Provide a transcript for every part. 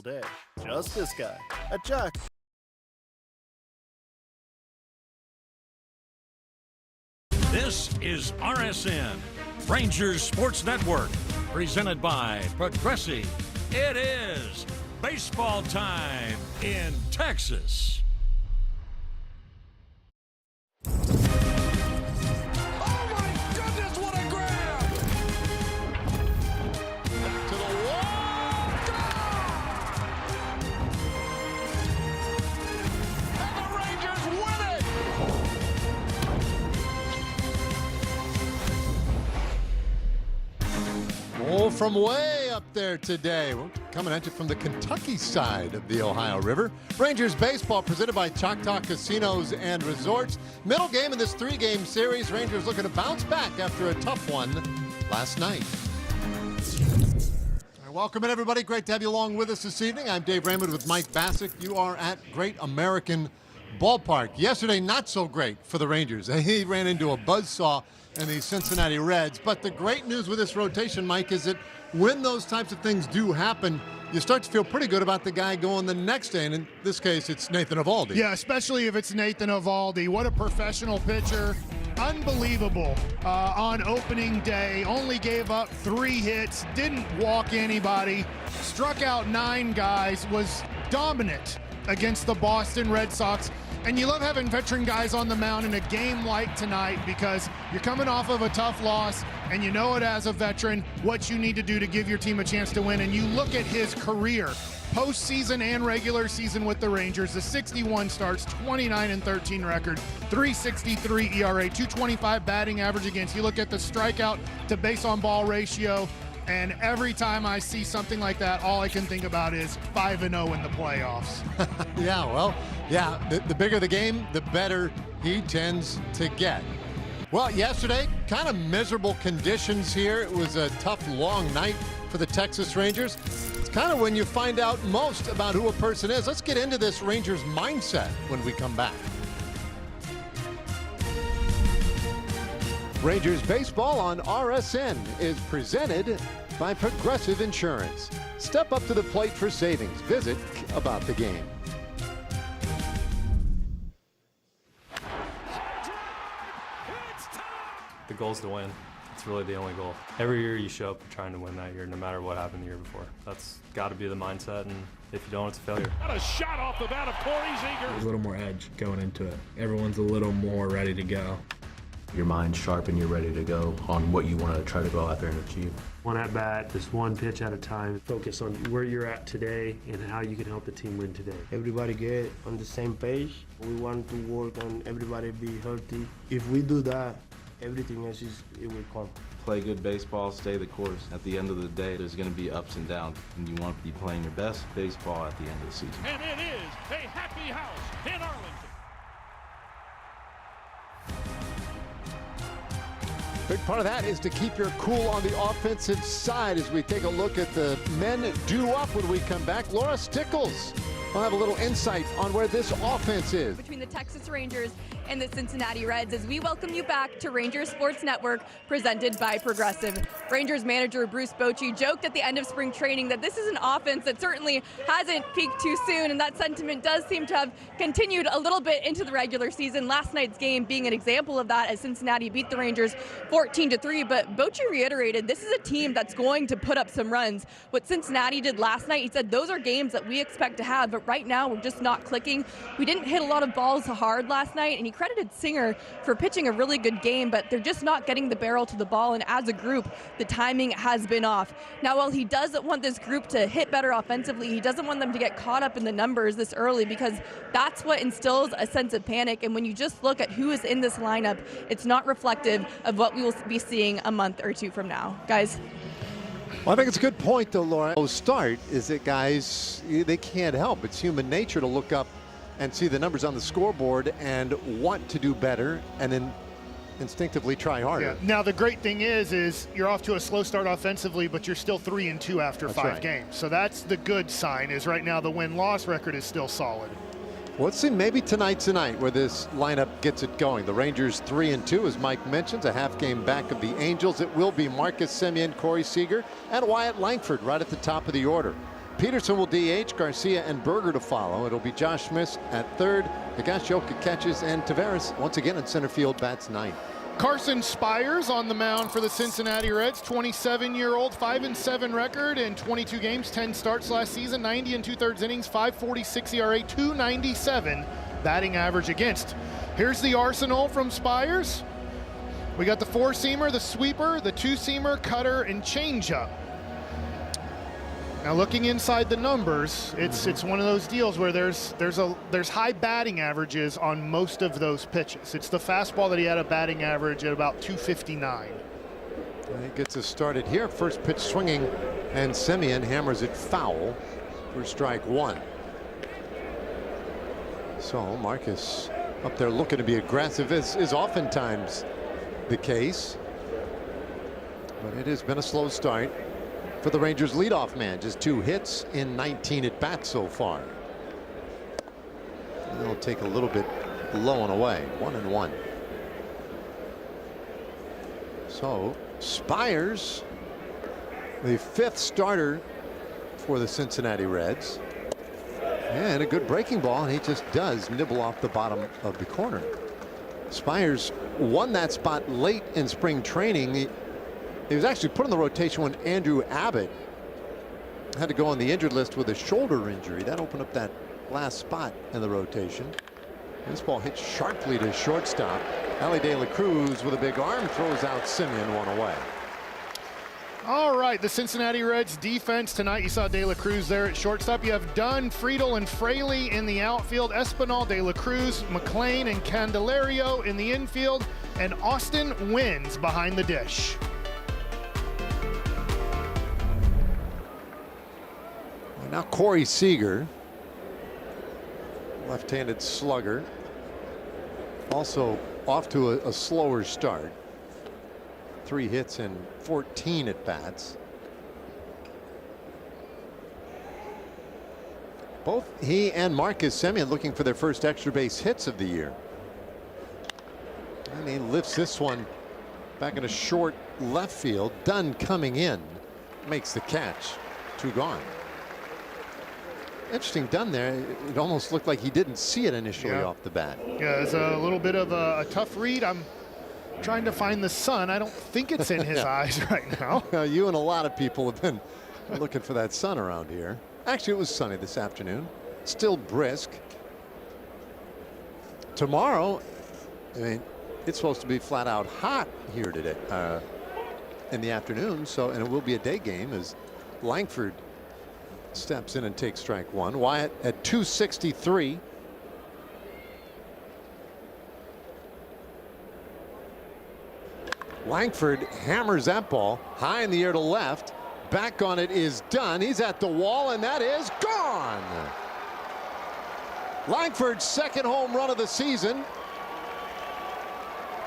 day. Just this guy, a jock. This is RSN, Rangers Sports Network, presented by Progressive. It is baseball time in Texas. Oh, from way up there today. We're coming at you from the Kentucky side of the Ohio River. Rangers baseball presented by Choctaw Casinos and Resorts. Middle game in this three-game series. Rangers looking to bounce back after a tough one last night. Welcome in, everybody. Great to have you along with us this evening. I'm Dave Raymond with Mike Bassick. You are at Great American Ballpark. Yesterday, not so great for the Rangers. He ran into a buzzsaw in the Cincinnati Reds. But the great news with this rotation, Mike, is that when those types of things do happen, you start to feel pretty good about the guy going the next day. And in this case, it's Nathan EOVALDI. Yeah, especially if it's Nathan EOVALDI. What a professional pitcher. Unbelievable. On opening day, only gave up 3 hits, didn't walk anybody, struck out 9 guys, was dominant against the Boston Red Sox. And you love having veteran guys on the mound in a game like tonight because you're coming off of a tough loss and you know it as a veteran what you need to do to give your team a chance to win. And you look at his career, postseason and regular season with the Rangers, the 61 starts, 29-13 record, 3.63 ERA, 2.25 batting average against. You look at the strikeout to base on ball ratio, and every time I see something like that, all I can think about is 5-0 in the playoffs. Yeah, well, yeah, the bigger the game, the better he tends to get. Well, yesterday, kind of miserable conditions here. It was a tough, long night for the Texas Rangers. It's kind of when you find out most about who a person is. Let's get into this Rangers mindset when we come back. Rangers baseball on RSN is presented by Progressive Insurance. Step up to the plate for savings. Visit About the Game. The goal is to win. It's really the only goal. Every year you show up trying to win that year, no matter what happened the year before. That's got to be the mindset, and if you don't, it's a failure. Got a shot off the bat of Corey Seager. There's a little more edge going into it. Everyone's a little more ready to go. Your mind's sharp and you're ready to go on what you want to try to go out there and achieve. One at bat, just one pitch at a time. Focus on where you're at today and how you can help the team win today. Everybody get on the same page. We want to work on everybody be healthy. If we do that, everything else it will come. Play good baseball, stay the course. At the end of the day, there's going to be ups and downs, and you want to be playing your best baseball at the end of the season. And it is a happy house in Arlington. Big part of that is to keep your cool on the offensive side as we take a look at the men due up when we come back. Laura Stickles will have a little insight on where this offense is. Between the Texas Rangers and the Cincinnati Reds as we welcome you back to Rangers Sports Network presented by Progressive. Rangers manager Bruce Bochy joked at the end of spring training that this is an offense that certainly hasn't peaked too soon, and that sentiment does seem to have continued a little bit into the regular season. Last night's game being an example of that as Cincinnati beat the Rangers 14-3, but Bochy reiterated this is a team that's going to put up some runs. What Cincinnati did last night, he said those are games that we expect to have, but right now we're just not clicking. We didn't hit a lot of balls hard last night, and he credited Singer for pitching a really good game, but they're just not getting the barrel to the ball, and as a group, the timing has been off. Now, while he doesn't want this group to hit better offensively, he doesn't want them to get caught up in the numbers this early because that's what instills a sense of panic, and when you just look at who is in this lineup, it's not reflective of what we will be seeing a month or two from now. Guys? Well, I think it's a good point, though, Laura. Start is that guys, they can't help. It's human nature to look up and see the numbers on the scoreboard and want to do better and then instinctively try harder. Yeah. Now, the great thing is you're off to a slow start offensively, but you're still 3-2 after 5 games. So that's the good sign is right now the win-loss record is still solid. Well, let's see, maybe tonight's the night where this lineup gets it going. The Rangers 3-2, as Mike mentions, a half game back of the Angels. It will be Marcus Semien, Corey Seager, and Wyatt Langford right at the top of the order. Peterson will DH, Garcia and Berger to follow. It'll be Josh Smith at third, Higashioka catches, and Taveras once again in center field bats ninth. Carson Spires on the mound for the Cincinnati Reds, 27-year-old, 5-7 record in 22 games, 10 starts last season, 90 and 2/3 innings, 5.46 ERA, 2.97 batting average against. Here's the arsenal from Spires. We got the four-seamer, the sweeper, the two-seamer, cutter, and changeup. Now looking inside the numbers, it's one of those deals where there's high batting averages on most of those pitches. It's the fastball that he had a batting average at about 259. He gets us started here. First pitch swinging, and Semien hammers it foul for strike one. So Marcus up there looking to be aggressive, as is oftentimes the case. But it has been a slow start for the Rangers leadoff man. Just 2 hits in 19 at bats so far. And they'll take a little bit low and away. 1-1. So Spires, the 5th starter for the Cincinnati Reds. And a good breaking ball, and he just does nibble off the bottom of the corner. Spires won that spot late in spring training. He was actually put on the rotation when Andrew Abbott had to go on the injured list with a shoulder injury. That opened up that last spot in the rotation. This ball hits sharply to shortstop. Ellie De La Cruz with a big arm throws out Semien, one away. All right, the Cincinnati Reds defense tonight. You saw De La Cruz there at shortstop. You have Dunn, Friedel, and Fraley in the outfield. Espinal, De La Cruz, McLean, and Candelario in the infield. And Austin Wins behind the dish. Now Corey Seager, left-handed slugger, also off to a slower start. 3 hits and 14 at bats. Both he and Marcus Semien looking for their first extra base hits of the year. And he lifts this one back in a short left field. Dunn coming in makes the catch. 2 gone. Interesting Dunn there. It almost looked like he didn't see it initially off the bat. Yeah, it's a little bit of a tough read. I'm trying to find the sun. I don't think it's in his eyes right now. You and a lot of people have been looking for that sun around here. Actually, it was sunny this afternoon. Still brisk. Tomorrow, I mean, it's supposed to be flat out hot here today in the afternoon. So, and it will be a day game as Langford steps in and takes strike one. Wyatt at 263. Langford hammers that ball high in the air to left. Back on it is Dunn. He's at the wall, and that is gone. Langford's 2nd home run of the season.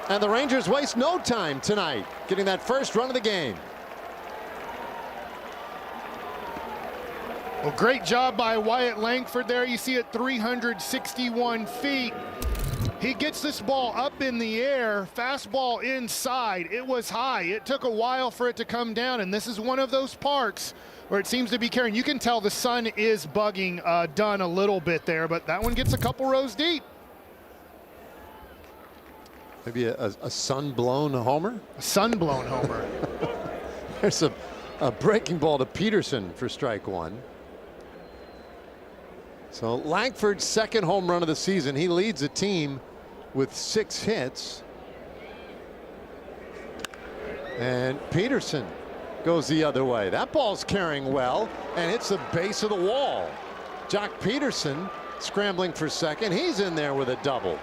And the Rangers waste no time tonight getting that first run of the game. Well, great job by Wyatt Langford there. You see it 361 feet. He gets this ball up in the air, fastball inside. It was high. It took a while for it to come down, and this is one of those parks where it seems to be carrying. You can tell the sun is bugging Dunn a little bit there, but that one gets a couple rows deep. Maybe a sun-blown homer? A sun-blown homer. There's a breaking ball to Peterson for strike one. So Langford's 2nd home run of the season. He leads the team with 6 hits. And Peterson goes the other way. That ball's carrying well and hits the base of the wall. Jock Peterson scrambling for second. He's in there with a double.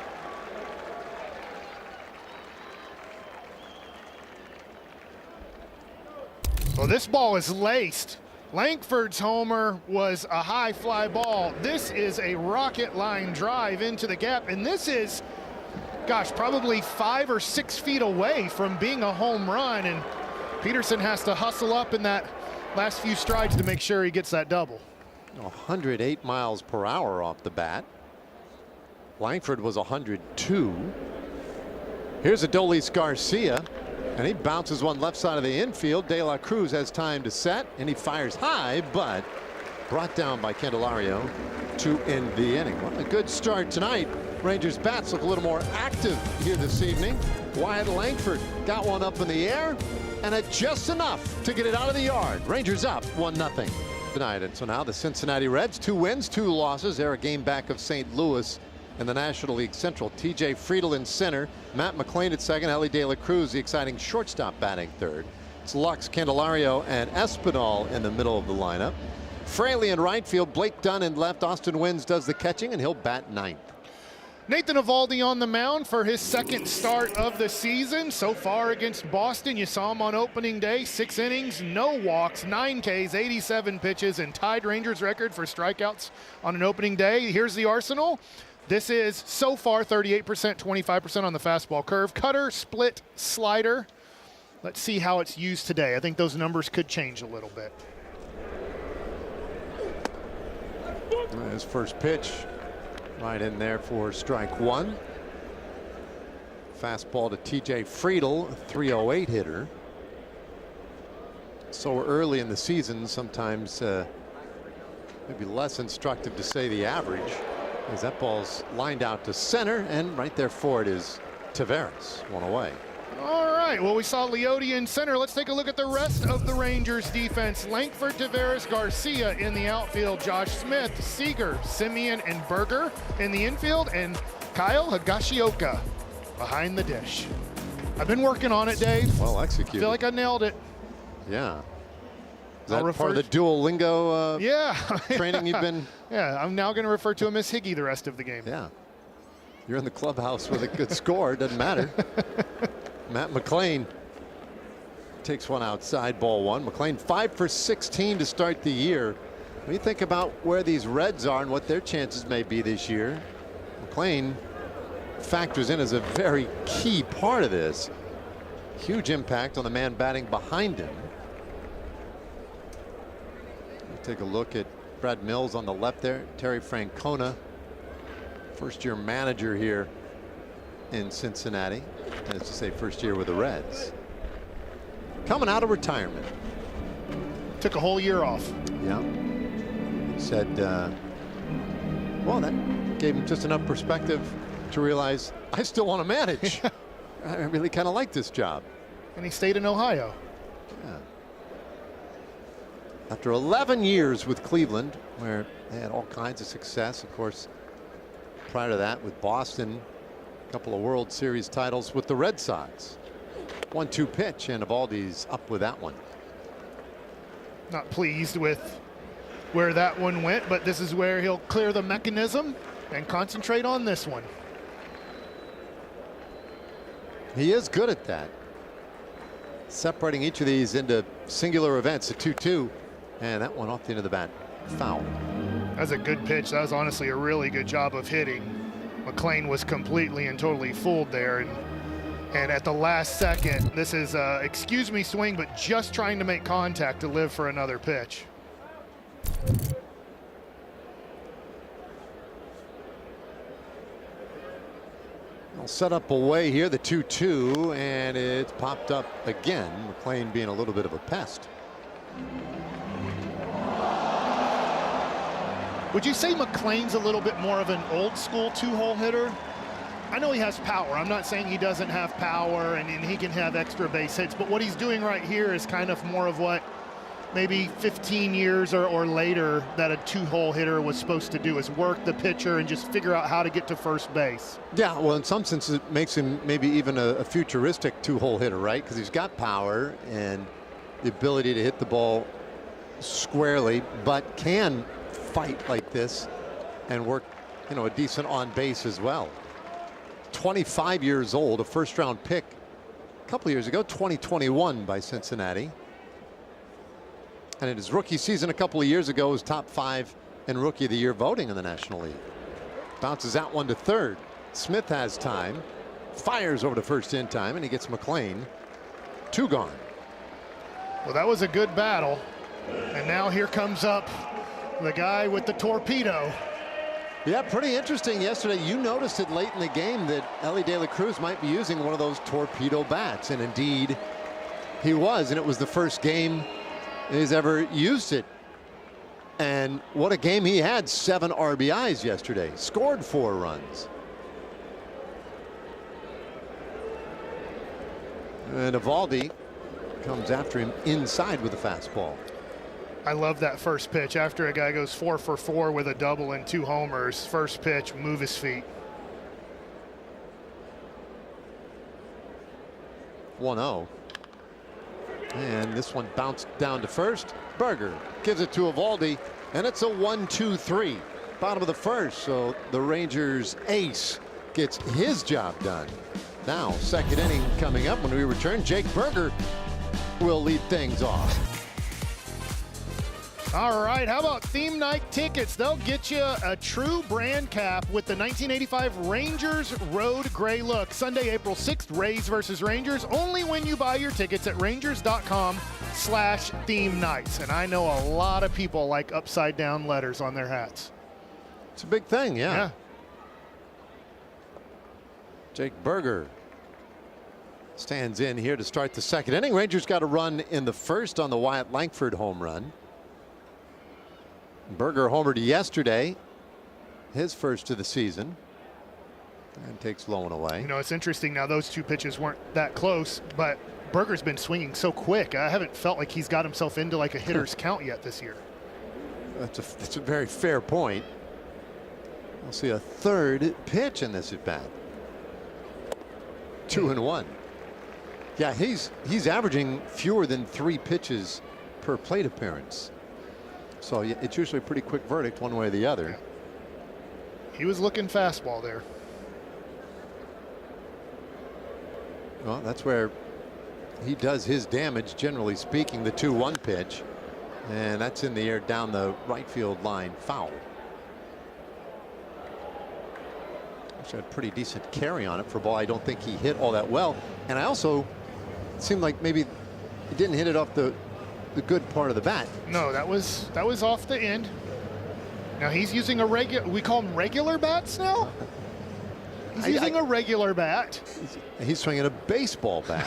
Well, this ball is laced. Langford's homer was a high fly ball. This is a rocket line drive into the gap, and this is, gosh, probably 5 or 6 feet away from being a home run, and Peterson has to hustle up in that last few strides to make sure he gets that double. 108 miles per hour off the bat. Langford was 102. Here's Adolis Garcia. And he bounces one left side of the infield. De La Cruz has time to set, and he fires high, but brought down by Candelario to end the inning. Well, a good start tonight. Rangers bats look a little more active here this evening. Wyatt Langford got one up in the air, and it just enough to get it out of the yard. Rangers up 1-0 tonight. And so now the Cincinnati Reds, 2 wins, 2 losses. They're a game back of St. Louis in the National League Central. TJ Friedl in center, Matt McLain at second, Ellie De La Cruz, the exciting shortstop, batting third. It's Lux, Candelario, and Espinal in the middle of the lineup. Fraley in right field, Blake Dunn in left. Austin Wynns does the catching, and he'll bat ninth. Nathan EOVALDI on the mound for his second start of the season. So far against Boston, you saw him on opening day. 6 innings, no walks, 9 Ks, 87 pitches, and tied Rangers record for strikeouts on an opening day. Here's the arsenal. This is so far 38%, 25% on the fastball curve. Cutter, split, slider. Let's see how it's used today. I think those numbers could change a little bit. His first pitch right in there for strike 1. Fastball to TJ Friedl, a 308 hitter. So early in the season, sometimes maybe less instructive to say the average, as that ball's lined out to center, and right there for it is Taveras, one away. All right, well, we saw Leote in center. Let's take a look at the rest of the Rangers defense. Langford, Taveras, Garcia in the outfield, Josh Smith, Seager, Simeon, and Berger in the infield, and Kyle Higashioka behind the dish. I've been working on it, Dave. Well executed. I feel like I nailed it. Yeah. Is that part of the Duolingo training you've been? Yeah, I'm now going to refer to him as Higgy the rest of the game. Yeah. You're in the clubhouse with a good score. Doesn't matter. Matt McLain takes one outside, ball 1. McLain 5 for 16 to start the year. When you think about where these Reds are and what their chances may be this year, McLain factors in as a very key part of this. Huge impact on the man batting behind him. Take a look at Brad Mills on the left there. Terry Francona, first-year manager here in Cincinnati. That is to say, first year with the Reds. Coming out of retirement. Took a whole year off. Yeah. Said, well, that gave him just enough perspective to realize, I still want to manage. I really kind of like this job. And he stayed in Ohio. Yeah. After 11 years with Cleveland, where they had all kinds of success, of course, prior to that with Boston, a couple of World Series titles with the Red Sox. 1-2 pitch, and EOVALDI's up with that one. Not pleased with where that one went, but this is where he'll clear the mechanism and concentrate on this one. He is good at that. Separating each of these into singular events, a 2-2. And that one off the end of the bat, foul. That's a good pitch. That was honestly a really good job of hitting. McLain was completely and totally fooled there. And at the last second, this is excuse me swing, but just trying to make contact to live for another pitch. I'll set up away here, the 2-2, and it's popped up again. McLain being a little bit of a pest. Would you say McLain's a little bit more of an old school 2-hole hitter? I know he has power. I'm not saying he doesn't have power and he can have extra base hits, but what he's doing right here is kind of more of what maybe 15 years or later that a 2-hole hitter was supposed to do, is work the pitcher and just figure out how to get to first base. Yeah, well, in some sense it makes him maybe even a futuristic 2-hole hitter, right? Because he's got power and the ability to hit the ball squarely, but can fight like this and work, you know, a decent on base as well. 25 years old, a first-round pick a couple of years ago, 2021 by Cincinnati. And in his rookie season a couple of years ago, was top 5 in Rookie of the Year voting in the National League. Bounces that one to third. Smith has time, fires over to first in time, and he gets McLain. 2 gone. Well, that was a good battle. And now here comes up the guy with the torpedo. Yeah, pretty interesting yesterday. You noticed it late in the game that Ellie De La Cruz might be using one of those torpedo bats, and indeed he was, and it was the first game he's ever used it. And what a game he had. 7 RBIs yesterday. Scored 4 runs. And EOVALDI comes after him inside with a fastball. I love that first pitch. After a guy goes 4 for 4 with a double and 2 homers, first pitch, move his feet. 1-0. And this one bounced down to first. Berger gives it to EOVALDI, and it's a 1-2-3. Bottom of the first, so the Rangers ace gets his job done. Now, second inning coming up. When we return, Jake Berger will lead things off. All right, how about theme night tickets? They'll get you a true brand cap with the 1985 Rangers Road Gray look. Sunday, April 6th, Rays versus Rangers, only when you buy your tickets at rangers.com/theme nights. And I know a lot of people like upside down letters on their hats. It's a big thing, yeah. Jake Berger stands in here to start the second inning. Rangers got a run in the first on the Wyatt Langford home run. Berger homered yesterday, his first of the season, and takes low and away. You know, it's interesting now, those 2 pitches weren't that close, but Berger's been swinging so quick. I haven't felt like he's got himself into like a hitter's count yet this year. That's a very fair point. We'll see a third pitch in this at bat. 2-1. Yeah, he's averaging fewer than 3 pitches per plate appearance. So it's usually a pretty quick verdict one way or the other. He was looking fastball there. Well, that's where he does his damage, generally speaking, the 2-1 pitch. And that's in the air down the right field line, foul. Actually had pretty decent carry on it for a ball I don't think he hit all that well. And I also, it seemed like maybe he didn't hit it off the good part of the bat. No, that was off the end. Now he's using a regular, we call them regular bats now? He's using a regular bat. He's swinging a baseball bat.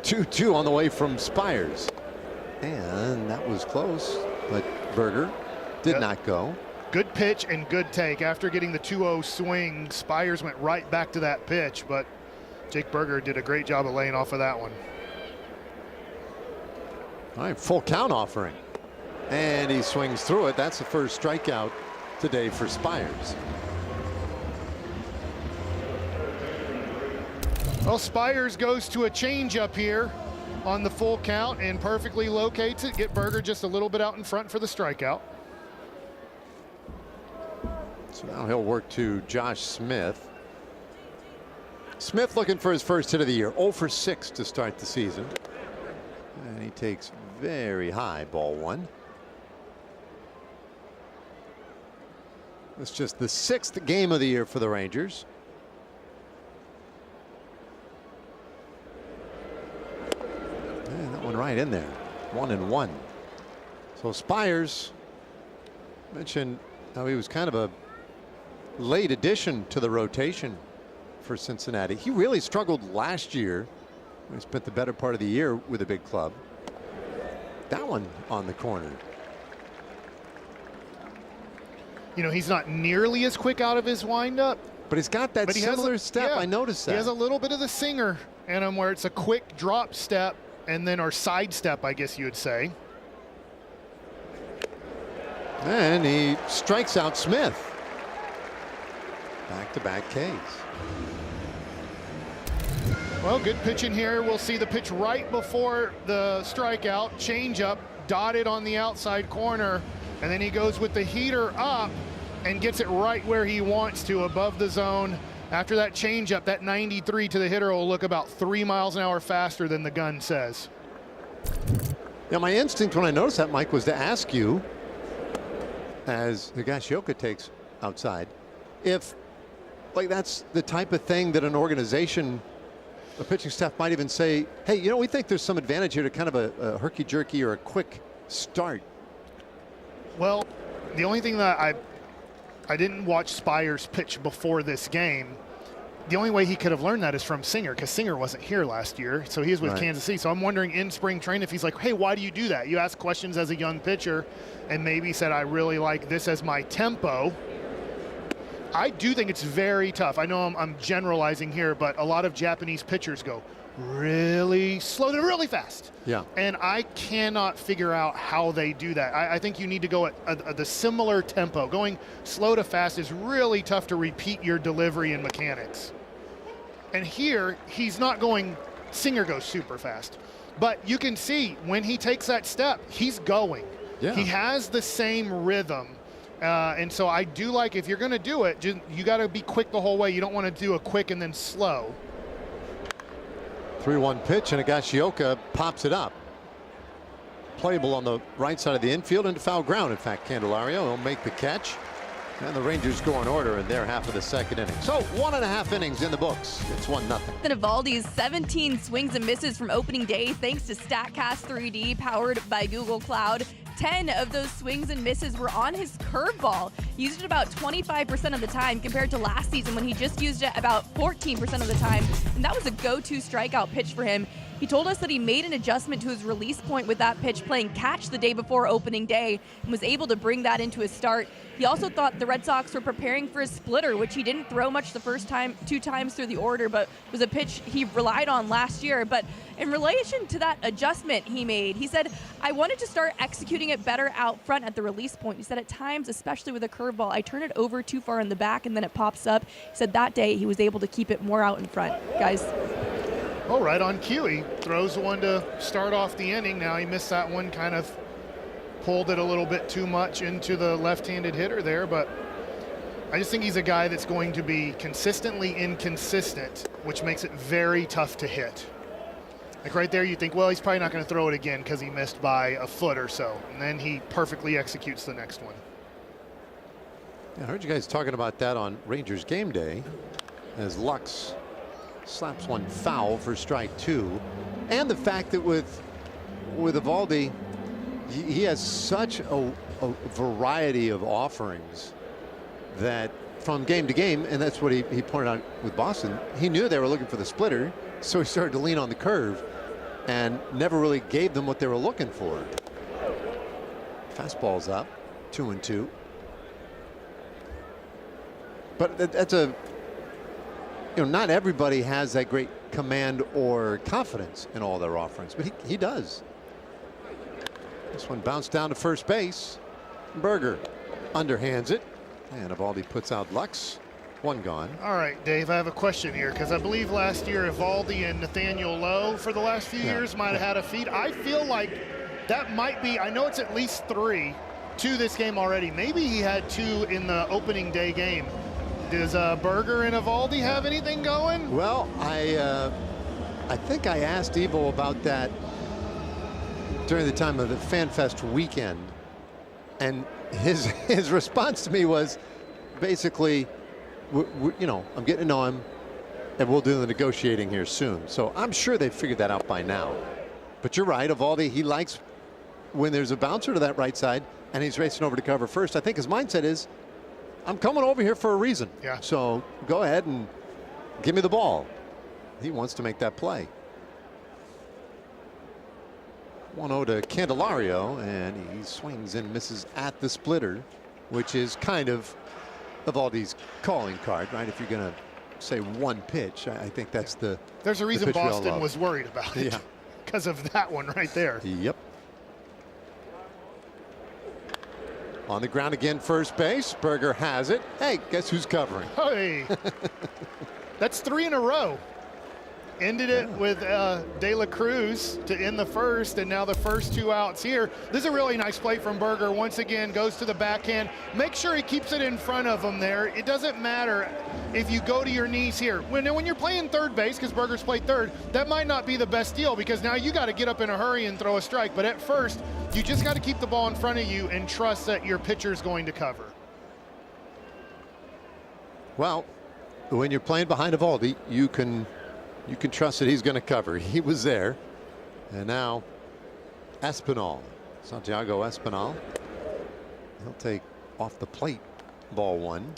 2-2 on the way from Spires. And that was close, but Berger did not go. Good pitch and good take. After getting the 2-0 swing, Spires went right back to that pitch, but Jake Berger did a great job of laying off of that one. All right, full count offering. And he swings through it. That's the first strikeout today for Spires. Well, Spires goes to a changeup here on the full count and perfectly locates it. Get Berger just a little bit out in front for the strikeout. So now he'll work to Josh Smith. Smith looking for his first hit of the year. 0 for 6 to start the season. And he takes very high, ball 1. It's just the 6th game of the year for the Rangers. And that one right in there. 1-1. So Spires mentioned how he was kind of a late addition to the rotation for Cincinnati. He really struggled last year. He spent the better part of the year with a big club. That one on the corner. You know, he's not nearly as quick out of his windup. But he's got that similar step. Yeah, I noticed that. He has a little bit of the singer in him where it's a quick drop step and then, or side step, I guess you would say. And he strikes out Smith. Back-to-back Ks. Well, good pitch in here. We'll see the pitch right before the strikeout. Changeup dotted on the outside corner. And then he goes with the heater up and gets it right where he wants to, above the zone. After that changeup, that 93 to the hitter will look about 3 miles an hour faster than the gun says. Yeah, my instinct when I noticed that, Mike, was to ask you, as Higashioka takes outside, if like that's the type of thing that an organization, a pitching staff might even say, hey, you know, we think there's some advantage here to kind of a herky-jerky or a quick start. Well, the only thing that I didn't watch Spires pitch before this game, the only way he could have learned that is from Singer, because Singer wasn't here last year, so he was with Kansas City. So I'm wondering in spring training if he's like, hey, why do you do that? You ask questions as a young pitcher, and maybe said, I really like this as my tempo. I do think it's very tough. I know I'm generalizing here, but a lot of Japanese pitchers go really slow to really fast. Yeah. And I cannot figure out how they do that. I think you need to go at the similar tempo. Going slow to fast is really tough to repeat your delivery and mechanics. And here, he's not going, Singer goes super fast. But you can see when he takes that step, he's going. Yeah. He has the same rhythm. And so I do like, if you're going to do it, you got to be quick the whole way. You don't want to do a quick and then slow. 3-1 pitch, and Higashioka pops it up. Playable on the right side of the infield into foul ground. In fact, Candelario will make the catch. And the Rangers go in order in their half of the second inning. So 1.5 innings in the books. It's 1-0. EOVALDI's 17 swings and misses from opening day thanks to StatCast 3D powered by Google Cloud. 10 of those swings and misses were on his curveball. He used it about 25% of the time compared to last season when he just used it about 14% of the time. And that was a go-to strikeout pitch for him. He told us that he made an adjustment to his release point with that pitch playing catch the day before opening day and was able to bring that into his start. He also thought the Red Sox were preparing for a splitter, which he didn't throw much the first time, 2 times through the order, but was a pitch he relied on last year. But in relation to that adjustment he made, he said, I wanted to start executing it better out front at the release point. He said at times, especially with a curveball, I turn it over too far in the back and then it pops up. He said that day he was able to keep it more out in front. Guys. Oh, right on cue. He throws one to start off the inning. Now he missed that one, kind of pulled it a little bit too much into the left-handed hitter there, but I just think he's a guy that's going to be consistently inconsistent, which makes it very tough to hit. Like right there, you think, well, he's probably not going to throw it again because he missed by a foot or so, and then he perfectly executes the next one. Yeah, I heard you guys talking about that on Rangers game day as Lux slaps one foul for strike 2, and the fact that with EOVALDI, he has such a variety of offerings that from game to game, and that's what he pointed out with Boston, he knew they were looking for the splitter, so he started to lean on the curve and never really gave them what they were looking for. Fastball's up, 2-2. But that's not everybody has that great command or confidence in all their offerings, but he does. This one bounced down to first base. Berger underhands it, and EOVALDI puts out Lux. 1 gone. All right, Dave, I have a question here, because I believe last year EOVALDI and Nathaniel Lowe for the last few years might have had a feed. I feel like that might be, I know it's at least 3 to this game already. Maybe he had 2 in the opening day game. Does Berger and EOVALDI have anything going? Well, I think I asked Evo about that during the time of the FanFest weekend, and his response to me was basically, I'm getting to know him, and we'll do the negotiating here soon. So I'm sure they've figured that out by now. But you're right, EOVALDI, he likes when there's a bouncer to that right side, and he's racing over to cover first. I think his mindset is, I'm coming over here for a reason. Yeah. So go ahead and give me the ball. He wants to make that play. 1-0 to Candelario, and he swings and misses at the splitter, which is kind of EOVALDI's calling card, right? If you're going to say one pitch, I think that's the. There's a reason Boston was worried about it. Yeah. Because of that one right there. Yep. On the ground again, first base. Berger has it. Hey, guess who's covering? Hey, that's 3 in a row. Ended it with De La Cruz to end the first, and now the first 2 outs here. This is a really nice play from Berger. Once again, goes to the backhand. Make sure he keeps it in front of him there. It doesn't matter if you go to your knees here. When you're playing third base, because Berger's played third, that might not be the best deal, because now you got to get up in a hurry and throw a strike. But at first, you just got to keep the ball in front of you and trust that your pitcher's going to cover. Well, when you're playing behind EOVALDI, you can trust that he's going to cover. He was there. And now Espinal, Santiago Espinal. He'll take off the plate, ball 1.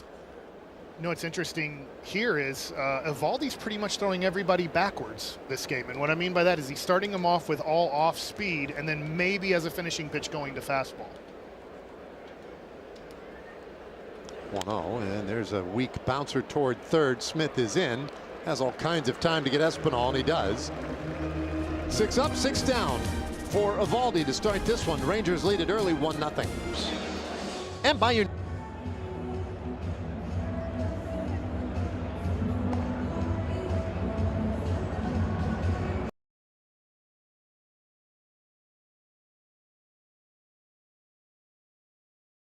You know what's interesting here is EOVALDI's pretty much throwing everybody backwards this game. And what I mean by that is he's starting them off with all off speed and then maybe as a finishing pitch going to fastball. 1-0, and there's a weak bouncer toward third. Smith is in, has all kinds of time to get Espinal, and he does. 6 up, 6 down for EOVALDI to start this one. Rangers lead it early, 1-0. And by your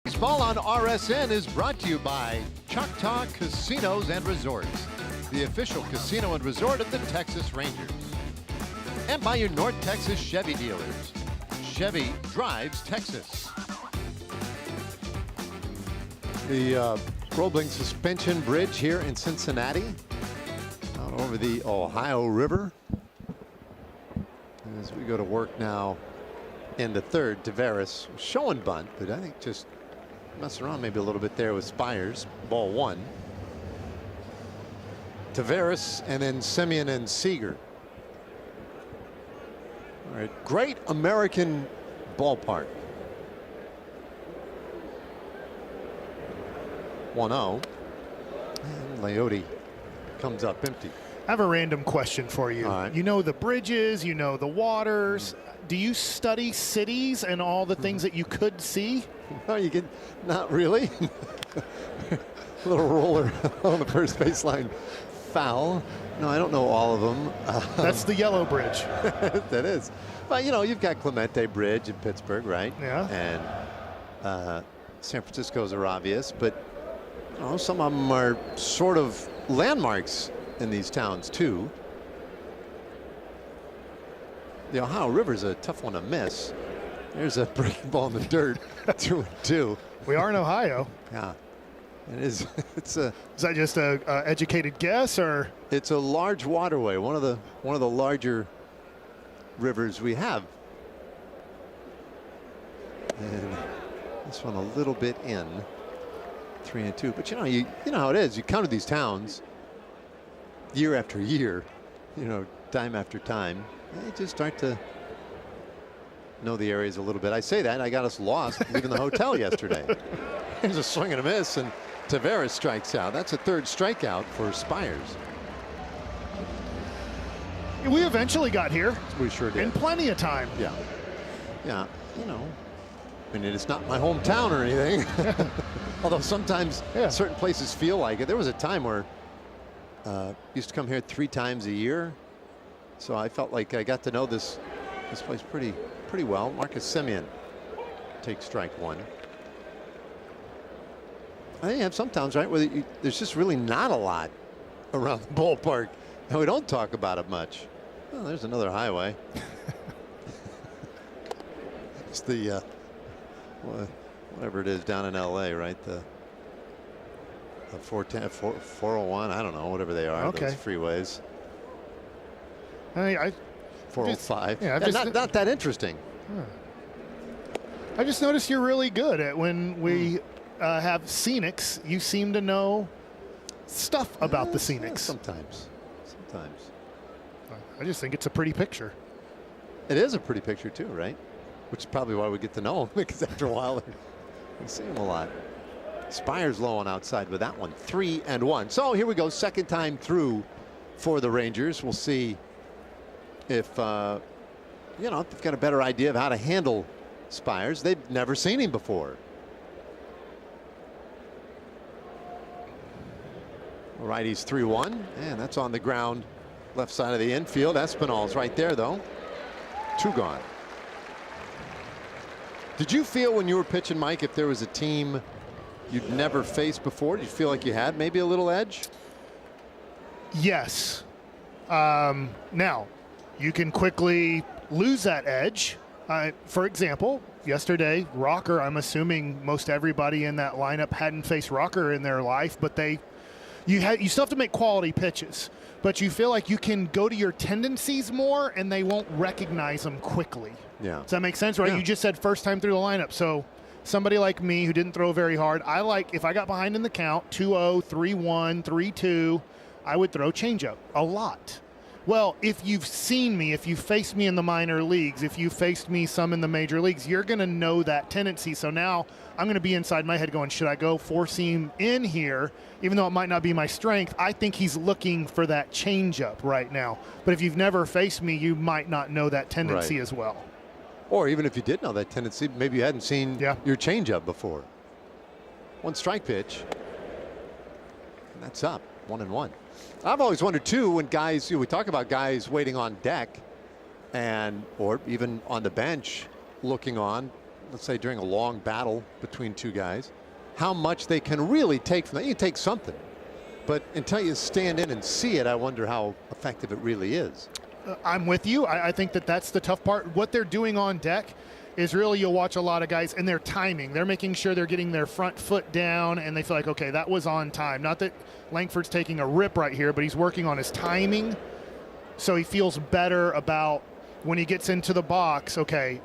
Baseball on RSN is brought to you by Choctaw Casinos and Resorts, the official casino and resort of the Texas Rangers. And by your North Texas Chevy dealers. Chevy drives Texas. The Roebling Suspension Bridge here in Cincinnati, out over the Ohio River. As we go to work now in the third, Tavares showing bunt, but I think just messing around maybe a little bit there with Spires. Ball 1. Tavares and then Semien and Seager. All right, Great American Ballpark. 1-0. And Leote comes up empty. I have a random question for you. All right. You know the bridges, you know the waters. Do you study cities and all the things that you could see? No, you can not really. Little roller on the first baseline foul. No, I don't know all of them. That's the yellow bridge. That is. Well, you know, you've got Clemente Bridge in Pittsburgh, right? Yeah. And San Francisco's are obvious, but you know, some of them are sort of landmarks in these towns too. The Ohio River's a tough one to miss. There's a breaking ball in the dirt. 2-2. We are in Ohio. Yeah, it is. It's a. Is that just a educated guess, or? It's a large waterway. One of the larger rivers we have. And this one a little bit in. 3-2. But you know how it is. You counted these towns year after year. You know, time after time. They just start to know the areas a little bit. I say that, I got us lost leaving the hotel yesterday. There's a swing and a miss, and Tavares strikes out. That's a third strikeout for Spires. We eventually got here. We sure did. In plenty of time. Yeah. Yeah, you know. I mean, it's not my hometown or anything. Although sometimes certain places feel like it. There was a time where used to come here 3 times a year. So I felt like I got to know this place pretty well. Marcus Semien takes strike 1. I think you have some towns, right, where there's just really not a lot around the ballpark, and we don't talk about it much. Well, there's another highway. It's the whatever it is down in LA, right? The 410, 401. I don't know, whatever they are. Okay. Those freeways. 405. Yeah, not that interesting. I just noticed you're really good at when we have scenics. You seem to know stuff about the scenics. Sometimes. I just think it's a pretty picture. It is a pretty picture too, right? Which is probably why we get to know them, because after a while we see them a lot. Spires low on outside with that one. 3-1. So here we go. Second time through for the Rangers. We'll see if you know, if they've got a better idea of how to handle Spires. They've never seen him before. All right, he's 3-1, and that's on the ground, left side of the infield. Espinal's right there, though. 2 gone. Did you feel when you were pitching, Mike, if there was a team you'd never faced before, did you feel like you had maybe a little edge? Yes. Now, you can quickly lose that edge. For example, yesterday, Rocker, I'm assuming most everybody in that lineup hadn't faced Rocker in their life, but you still have to make quality pitches, but you feel like you can go to your tendencies more and they won't recognize them quickly. Yeah. Does that make sense, right? Yeah. You just said first time through the lineup, so somebody like me who didn't throw very hard, I like, if I got behind in the count, 2-0, 3-1, 3-2, I would throw changeup a lot. Well, if you've seen me, if you faced me in the minor leagues, if you faced me some in the major leagues, you're going to know that tendency. So now I'm going to be inside my head going, should I go four-seam in here? Even though it might not be my strength, I think he's looking for that changeup right now. But if you've never faced me, you might not know that tendency as well. Or even if you did know that tendency, maybe you hadn't seen your changeup before. 1 strike pitch. And that's up, 1-1. I've always wondered too, when guys, we talk about guys waiting on deck or even on the bench looking on, let's say during a long battle between two guys, how much they can really take from that. You can take something, but until you stand in and see it, I wonder how effective it really is. I'm with you. I think that's the tough part. What they're doing on deck is really, you'll watch a lot of guys and their timing. They're making sure they're getting their front foot down and they feel like, okay, that was on time. Not that Langford's taking a rip right here, but he's working on his timing. So he feels better about when he gets into the box, okay,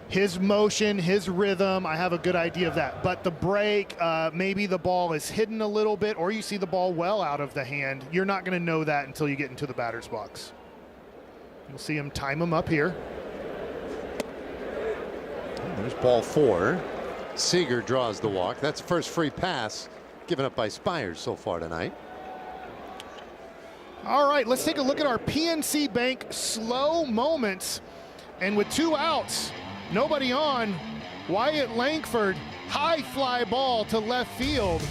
his motion, his rhythm, I have a good idea of that. But the break, maybe the ball is hidden a little bit, or you see the ball well out of the hand. You're not going to know that until you get into the batter's box. You'll see him time him up here. There's ball 4. Seager draws the walk. That's the first free pass given up by Spires so far tonight. All right, let's take a look at our PNC Bank slow moments. And with 2 outs, nobody on, Wyatt Langford, high fly ball to left field.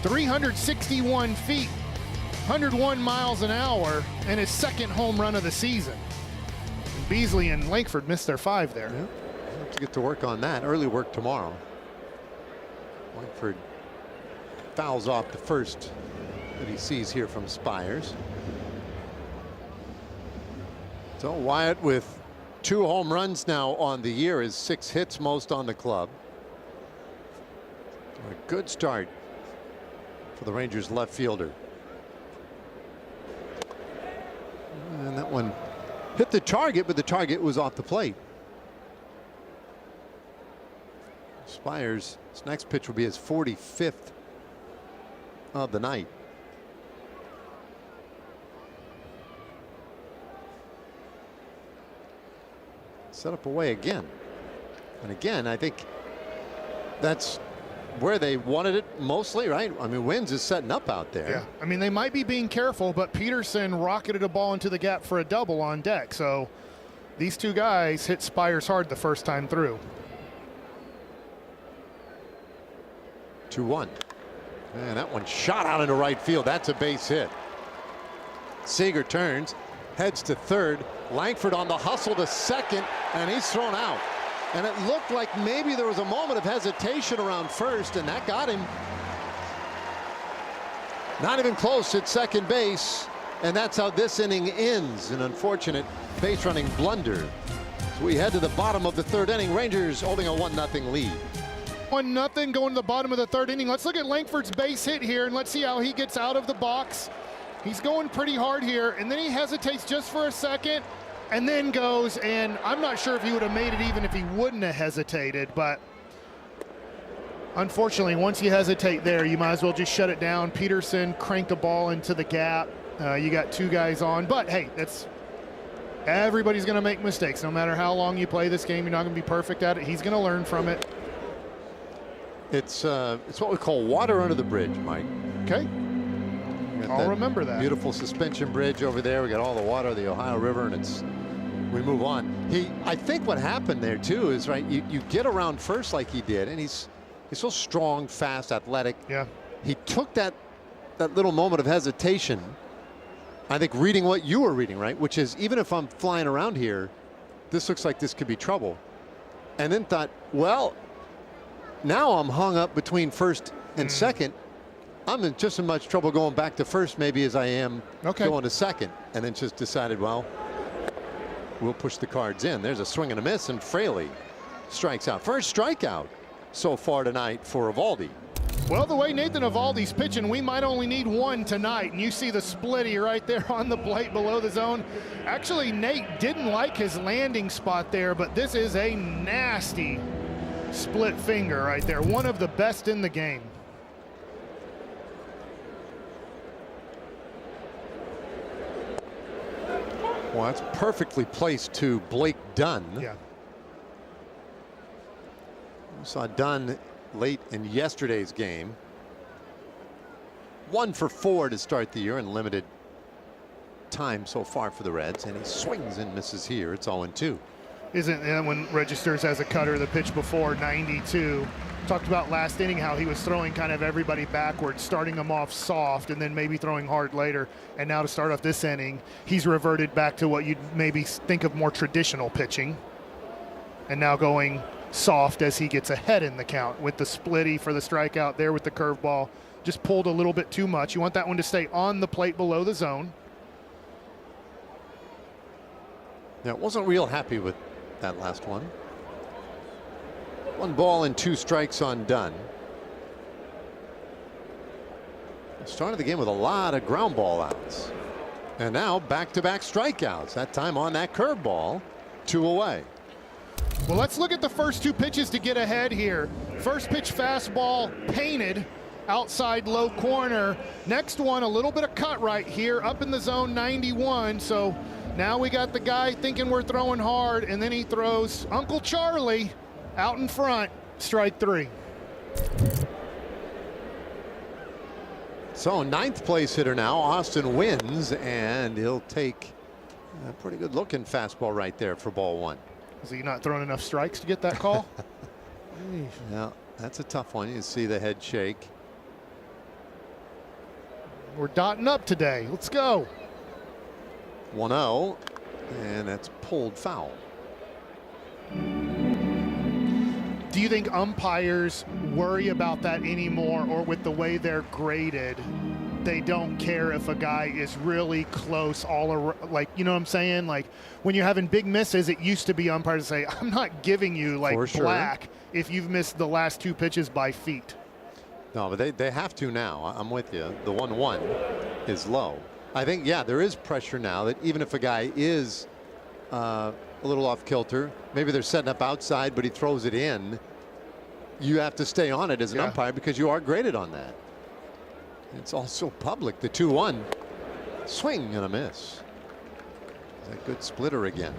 361 feet, 101 miles an hour, and his second home run of the season. Beasley and Langford missed their 5 there. Yeah. Have to get to work on that. Early work tomorrow. Langford fouls off the first that he sees here from Spires. So Wyatt with 2 home runs now on the year, is 6 hits, most on the club. A good start for the Rangers left fielder. And that one hit the target, but the target was off the plate. Spires, his next pitch will be his 45th of the night. Set up away again. And again, I think that's where they wanted it mostly, right? I mean, Wins is setting up out there. Yeah, I mean, they might be being careful, but Peterson rocketed a ball into the gap for a double on deck. So these 2 guys hit Spires hard the first time through. 2-1. And that one shot out into right field. That's a base hit. Seager turns, heads to third. Langford on the hustle to second, and he's thrown out. And it looked like maybe there was a moment of hesitation around first, and that got him. Not even close at second base, and that's how this inning ends. An unfortunate base running blunder. So we head to the bottom of the 3rd inning. Rangers holding a 1-0 lead. 1-0 going to the bottom of the 3rd inning. Let's look at Langford's base hit here, and let's see how he gets out of the box. He's going pretty hard here, and then he hesitates just for a second, and then goes, and I'm not sure if he would have made it even if he wouldn't have hesitated, but unfortunately, once you hesitate there, you might as well just shut it down. Peterson cranked a ball into the gap. You got 2 guys on, but hey, everybody's going to make mistakes. No matter how long you play this game, you're not going to be perfect at it. He's going to learn from it. It's what we call water under the bridge, Mike. Okay. I'll remember that. Beautiful suspension bridge over there. We got all the water of the Ohio River, and we move on. I think what happened there too is, right, you get around first like he did, and he's so strong, fast, athletic. Yeah. He took that little moment of hesitation, I think, reading what you were reading, right, which is, even if I'm flying around here, this looks like this could be trouble. And then thought, well, now I'm hung up between first and second. I'm in just as much trouble going back to first maybe as I am going to second. And then just decided, well, we'll push the cards in. There's a swing and a miss, and Fraley strikes out. First strikeout so far tonight for EOVALDI. Well, the way Nathan EOVALDI's pitching, we might only need 1 tonight. And you see the splitty right there on the plate below the zone. Actually, Nate didn't like his landing spot there, but this is a nasty split finger right there. One of the best in the game. Well, that's perfectly placed to Blake Dunn. Yeah. We saw Dunn late in yesterday's game. 1 for 4 to start the year in limited time so far for the Reds, and he swings and misses here. It's 0-2. Isn't that one registers as a cutter? The pitch before, 92. Talked about last inning how he was throwing kind of everybody backwards, starting them off soft and then maybe throwing hard later. And now to start off this inning, he's reverted back to what you'd maybe think of more traditional pitching. And now going soft as he gets ahead in the count with the splitty for the strikeout there with the curveball. Just pulled a little bit too much. You want that one to stay on the plate below the zone. Now, wasn't real happy with that last one. 1 ball and 2 strikes on Dunn. Started the game with a lot of ground ball outs. And now back-to-back strikeouts. That time on that curveball. 2 away. Well, let's look at the first 2 pitches to get ahead here. First pitch fastball painted outside low corner. Next one, a little bit of cut right here up in the zone, 91. So now we got the guy thinking we're throwing hard, and then he throws Uncle Charlie out in front, strike 3. So 9th place hitter now, Austin wins, and he'll take a pretty good looking fastball right there for ball 1. Is he not throwing enough strikes to get that call? Yeah, that's a tough one. You see the head shake. We're dotting up today. Let's go. 1-0, and that's pulled foul. Do you think umpires worry about that anymore, or with the way they're graded, they don't care if a guy is really close all around? Like, you know what I'm saying? Like when you're having big misses, it used to be umpires say, I'm not giving you like black if you've missed the last 2 pitches by feet. No, but they have to now. I'm with you. The 1-1 is low. I think, yeah, there is pressure now that even if a guy is a little off kilter, maybe they're setting up outside, but he throws it in, you have to stay on it as an umpire because you are graded on that. It's also public. The 2-1 swing and a miss. A good splitter again.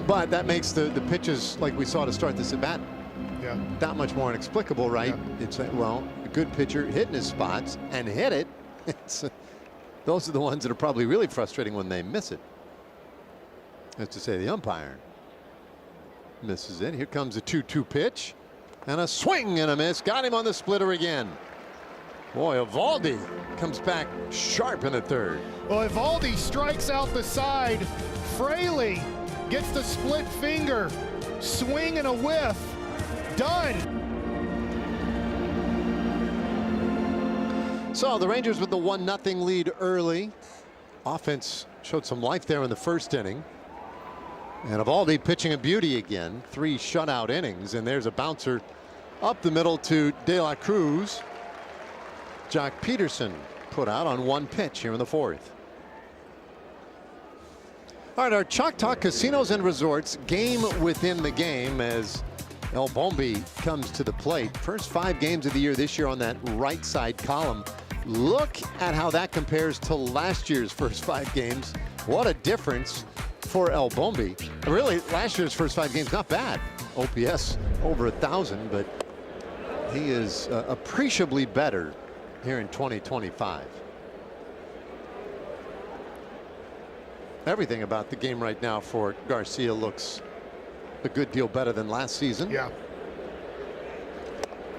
But that makes the pitches like we saw to start this at bat that much more inexplicable, right? Yeah. It's well, a good pitcher hitting his spots and hit it. Those are the ones that are probably really frustrating when they miss it. As to say, the umpire misses it. Here comes a 2-2 pitch and a swing and a miss. Got him on the splitter again. Boy, EOVALDI comes back sharp in the 3rd. Well, EOVALDI strikes out the side. Fraley gets the split finger. Swing and a whiff. Done. So the Rangers with the 1-0 lead early. Offense showed some life there in the 1st inning. And EOVALDI pitching a beauty again. 3 shutout innings. And there's a bouncer up the middle to De La Cruz. Jock Peterson put out on 1 pitch here in the 4th. All right, our Chalk Talk Casinos and Resorts game within the game as El Bombi comes to the plate. First 5 games of the year this year on that right side column. Look at how that compares to last year's first 5 games. What a difference for El Bombi. Really, last year's first 5 games, not bad. OPS over 1,000, but he is appreciably better here in 2025. Everything about the game right now for Garcia looks a good deal better than last season. Yeah.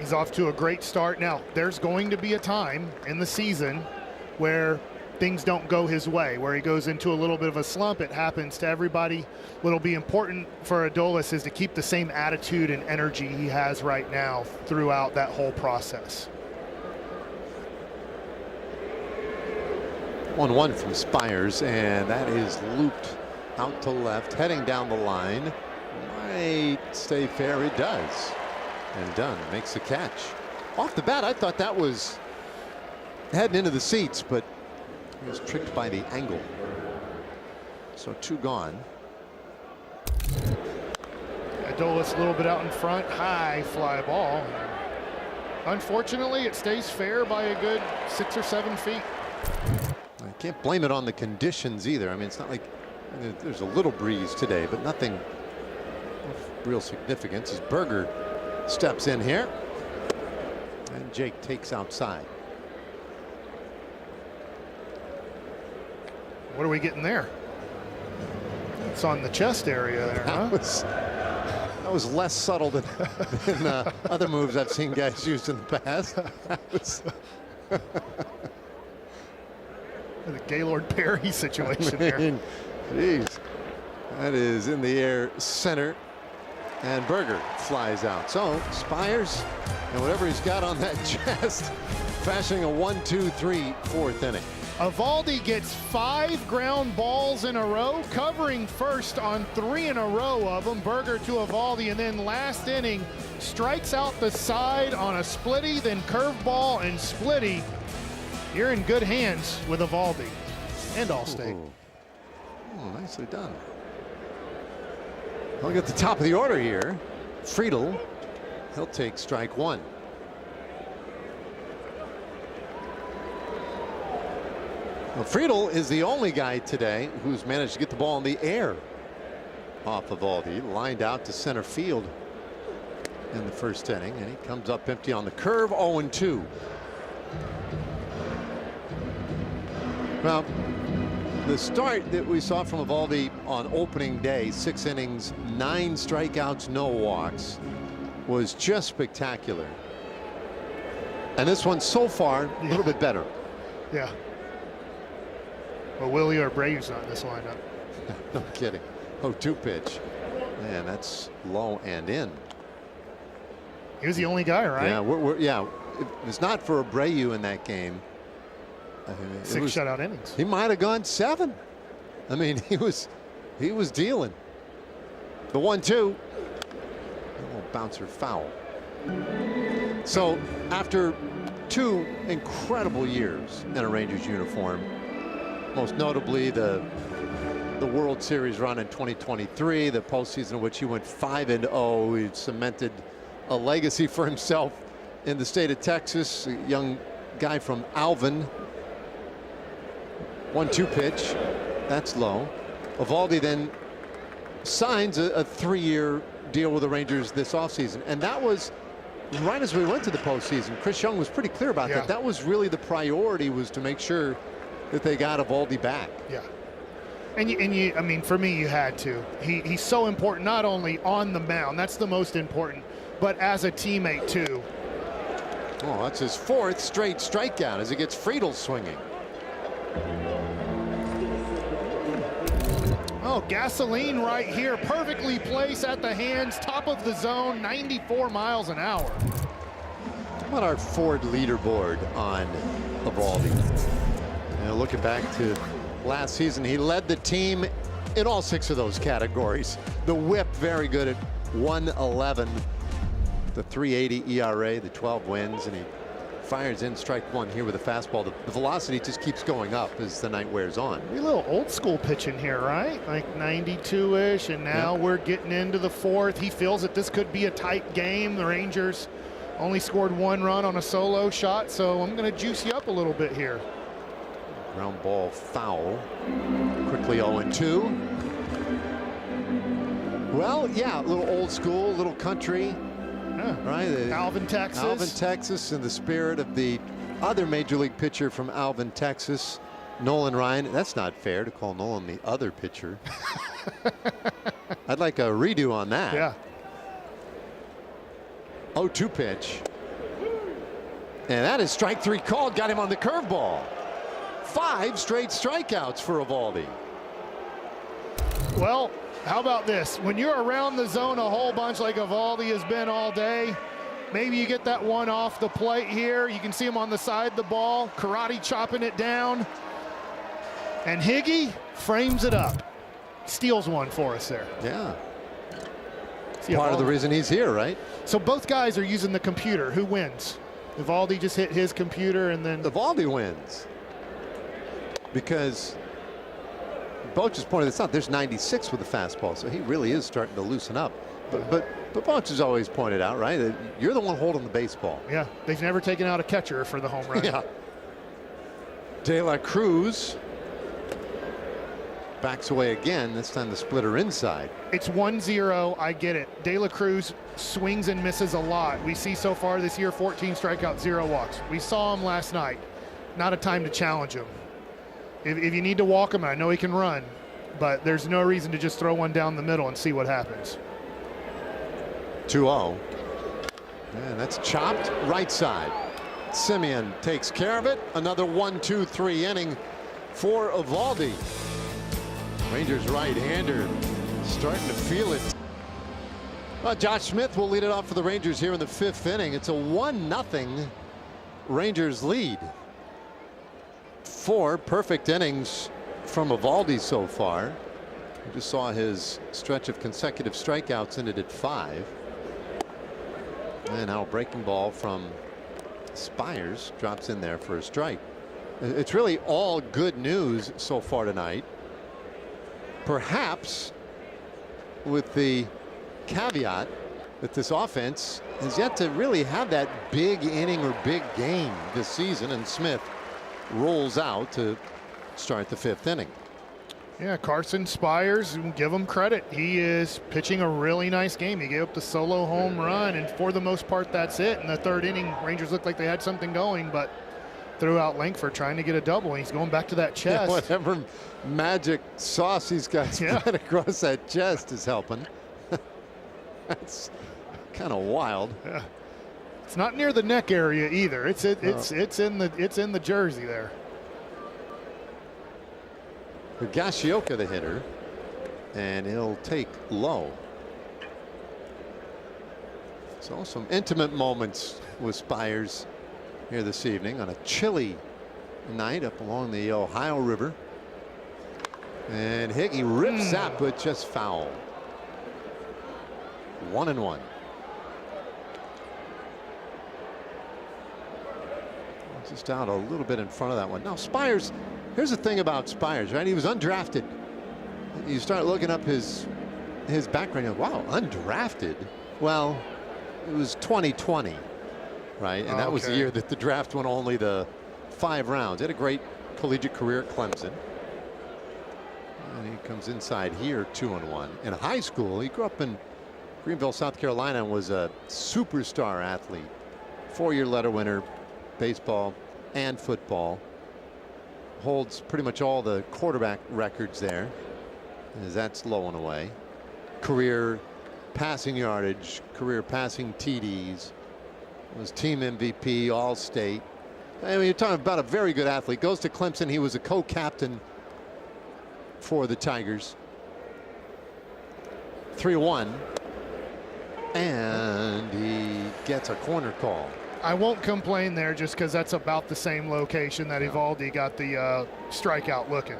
He's off to a great start. Now, there's going to be a time in the season where things don't go his way, where he goes into a little bit of a slump. It happens to everybody. What'll be important for Adolis is to keep the same attitude and energy he has right now throughout that whole process. 1-1 from Spires, and that is looped out to left, heading down the line. Might stay fair. It does. And Dunn makes the catch. Off the bat, I thought that was heading into the seats, but he was tricked by the angle. So 2 gone. Adolis a little bit out in front, high fly ball. Unfortunately, it stays fair by a good 6 or 7 feet. I can't blame it on the conditions either. I mean, it's not like there's a little breeze today, but nothing of real significance as Berger steps in here. And Jake takes outside. What are we getting there? It's on the chest area there, huh? That was less subtle than other moves I've seen guys use in the past. That was the Gaylord Perry situation there. Jeez, that is in the air center, and Berger flies out. So Spires and whatever he's got on that chest, fashioning a 1-2-3 4th inning. EOVALDI gets 5 ground balls in a row, covering first on 3 in a row of them. Berger to EOVALDI, and then last inning strikes out the side on a splitty, then curveball and splitty. You're in good hands with EOVALDI and Allstate. Oh, nicely done. Look at the top of the order here. Friedel, he'll take strike 1. Well, Friedel is the only guy today who's managed to get the ball in the air off of EOVALDI. Lined out to center field in the first inning, and he comes up empty on the curve. 0-2. Well, the start that we saw from EOVALDI on opening day, 6 innings, 9 strikeouts, no walks, was just spectacular. And this one so far a little bit better. Yeah. Well, Willie Abreu's not in this lineup. No kidding. 0-2 pitch. Man, that's low and in. He was the only guy, right? Yeah, if it's not for Abreu in that game. 6 shutout innings. He might have gone 7. I mean, he was dealing. The 1-2. A little bouncer foul. So after 2 incredible years in a Rangers uniform, most notably the World Series run in 2023, the postseason in which he went 5-0. He cemented a legacy for himself in the state of Texas. A young guy from Alvin. 1-2 pitch. That's low. EOVALDI then signs a 3-year deal with the Rangers this offseason. And that was right as we went to the postseason. Chris Young was pretty clear about that. That was really the priority, was to make sure that they got EOVALDI back. Yeah. And you, I mean, for me, you had to. He's so important, not only on the mound, that's the most important, but as a teammate too. Oh, that's his 4th straight strikeout as he gets Friedel swinging. Oh, gasoline right here, perfectly placed at the hands, top of the zone, 94 miles an hour. How about our Ford leaderboard on EOVALDI? Looking back to last season, he led the team in all 6 of those categories. The whip, very good at 111. The 3.80 ERA, the 12 wins, and he fires in strike 1 here with a fastball. The velocity just keeps going up as the night wears on. A little old school pitching here, right? Like 92-ish, and now we're getting into the 4th. He feels that this could be a tight game. The Rangers only scored 1 run on a solo shot, so I'm going to juice you up a little bit here. Ground ball foul. Quickly 0-2. Well, yeah, a little old school, a little country. Right? Alvin, Texas. Alvin, Texas, in the spirit of the other major league pitcher from Alvin, Texas, Nolan Ryan. That's not fair to call Nolan the other pitcher. I'd like a redo on that. Yeah. 0-2 pitch. And that is strike 3 called. Got him on the curveball. 5 straight strikeouts for EOVALDI. Well, how about this? When you're around the zone a whole bunch like EOVALDI has been all day, maybe you get that one off the plate here. You can see him on the side of the ball, karate chopping it down. And Higgy frames it up. Steals one for us there. Yeah. Part of the reason he's here, right? So both guys are using the computer. Who wins? EOVALDI just hit his computer, and then EOVALDI wins. Because Boch just pointed this out, there's 96 with the fastball, so he really is starting to loosen up. But Bunch has always pointed out, right, that you're the one holding the baseball. Yeah, they've never taken out a catcher for the home run. Yeah. De La Cruz backs away again, this time the splitter inside. It's 1-0, I get it. De La Cruz swings and misses a lot. We see so far this year 14 strikeouts, 0 walks. We saw him last night. Not a time to challenge him. If you need to walk him, and I know he can run, but there's no reason to just throw one down the middle and see what happens. 2-0. And that's chopped right side. Simeon takes care of it. Another 1-2-3 inning for EOVALDI. Rangers right-hander starting to feel it. Josh Smith will lead it off for the Rangers here in the 5th inning. It's a 1-0 Rangers lead. 4 perfect innings from EOVALDI so far. We just saw his stretch of consecutive strikeouts ended at 5. And now a breaking ball from Spires drops in there for a strike. It's really all good news so far tonight. Perhaps with the caveat that this offense has yet to really have that big inning or big game this season, and Smith rolls out to start the 5th inning. Yeah, Carson Spires, give him credit. He is pitching a really nice game. He gave up the solo home run, and for the most part, that's it. In the 3rd inning, Rangers looked like they had something going, but threw out Langford trying to get a double. He's going back to that chest. Yeah, whatever magic sauce he's got spread across that chest is helping. That's kind of wild. Yeah. It's not near the neck area either. It's in the jersey there. Higashioka the hitter, and he'll take low. So some intimate moments with Spires here this evening on a chilly night up along the Ohio River. And Higgy rips that, but just foul. 1-1. Just out a little bit in front of that one. Now Spires, here's the thing about Spires, right? He was undrafted. You start looking up his background, you're like, wow, undrafted? Well, it was 2020, right? And that was the year that the draft went only the 5 rounds. He had a great collegiate career at Clemson. And he comes inside here 2-1. In high school, he grew up in Greenville, South Carolina, and was a superstar athlete. 4-year letter winner, baseball and football. Holds pretty much all the quarterback records there, as that's low and away. Career passing yardage, career passing TDs. Was team MVP, All-State. I mean, you're talking about a very good athlete. Goes to Clemson. He was a co-captain for the Tigers. 3-1. And he gets a corner call. I won't complain there just because that's about the same location that EOVALDI got the strikeout looking.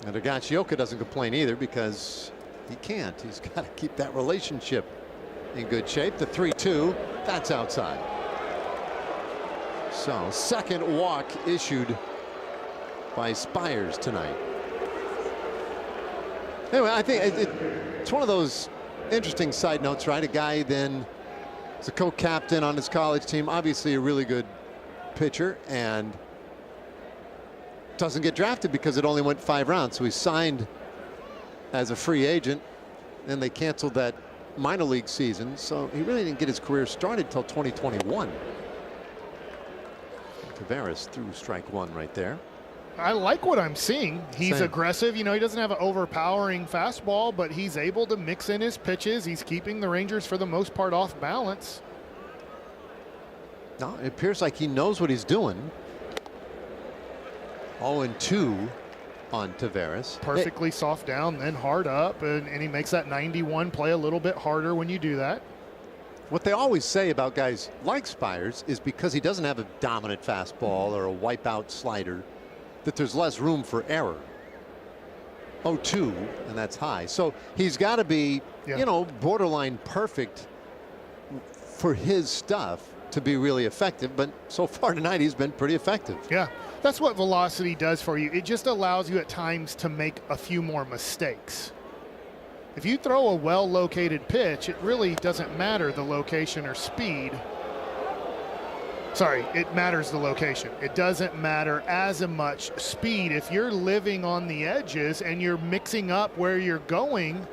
And Higashioka doesn't complain either because he can't. He's got to keep that relationship in good shape. The 3-2, that's outside. So 2nd walk issued by Spires tonight. Anyway, I think it's one of those interesting side notes, right? A guy then is a co-captain on his college team, obviously a really good pitcher, and doesn't get drafted because it only went 5 rounds. So he signed as a free agent, and they canceled that minor league season. So he really didn't get his career started till 2021. Taveras threw strike 1 right there. I like what I'm seeing. He's aggressive. You know, he doesn't have an overpowering fastball, but he's able to mix in his pitches. He's keeping the Rangers, for the most part, off balance. No, it appears like he knows what he's doing. 0-2 on Taveras. Perfectly soft down, then hard up, and he makes that 91 play a little bit harder when you do that. What they always say about guys like Spires is because he doesn't have a dominant fastball or a wipeout slider, that there's less room for error. 0-2, and that's high. So he's got to be, you know, borderline perfect for his stuff to be really effective. But so far tonight, he's been pretty effective. Yeah, that's what velocity does for you. It just allows you at times to make a few more mistakes. if you throw a well-located pitch, it really doesn't matter the location or speed. Sorry, it matters the location. It doesn't matter as much speed. If you're living on the edges and you're mixing up where you're going,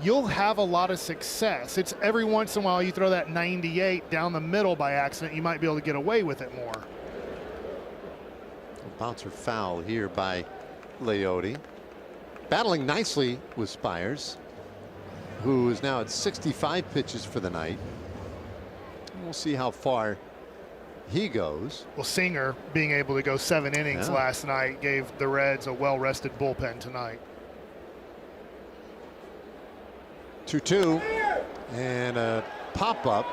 you'll have a lot of success. It's every once in a while you throw that 98 down the middle by accident, you might be able to get away with it more. A bouncer foul here by Leote. Battling nicely with Spires, who is now at 65 pitches for the night. We'll see how far he goes. Well, Singer being able to go 7 innings last night gave the Reds a well-rested bullpen tonight. 2-2 and a pop-up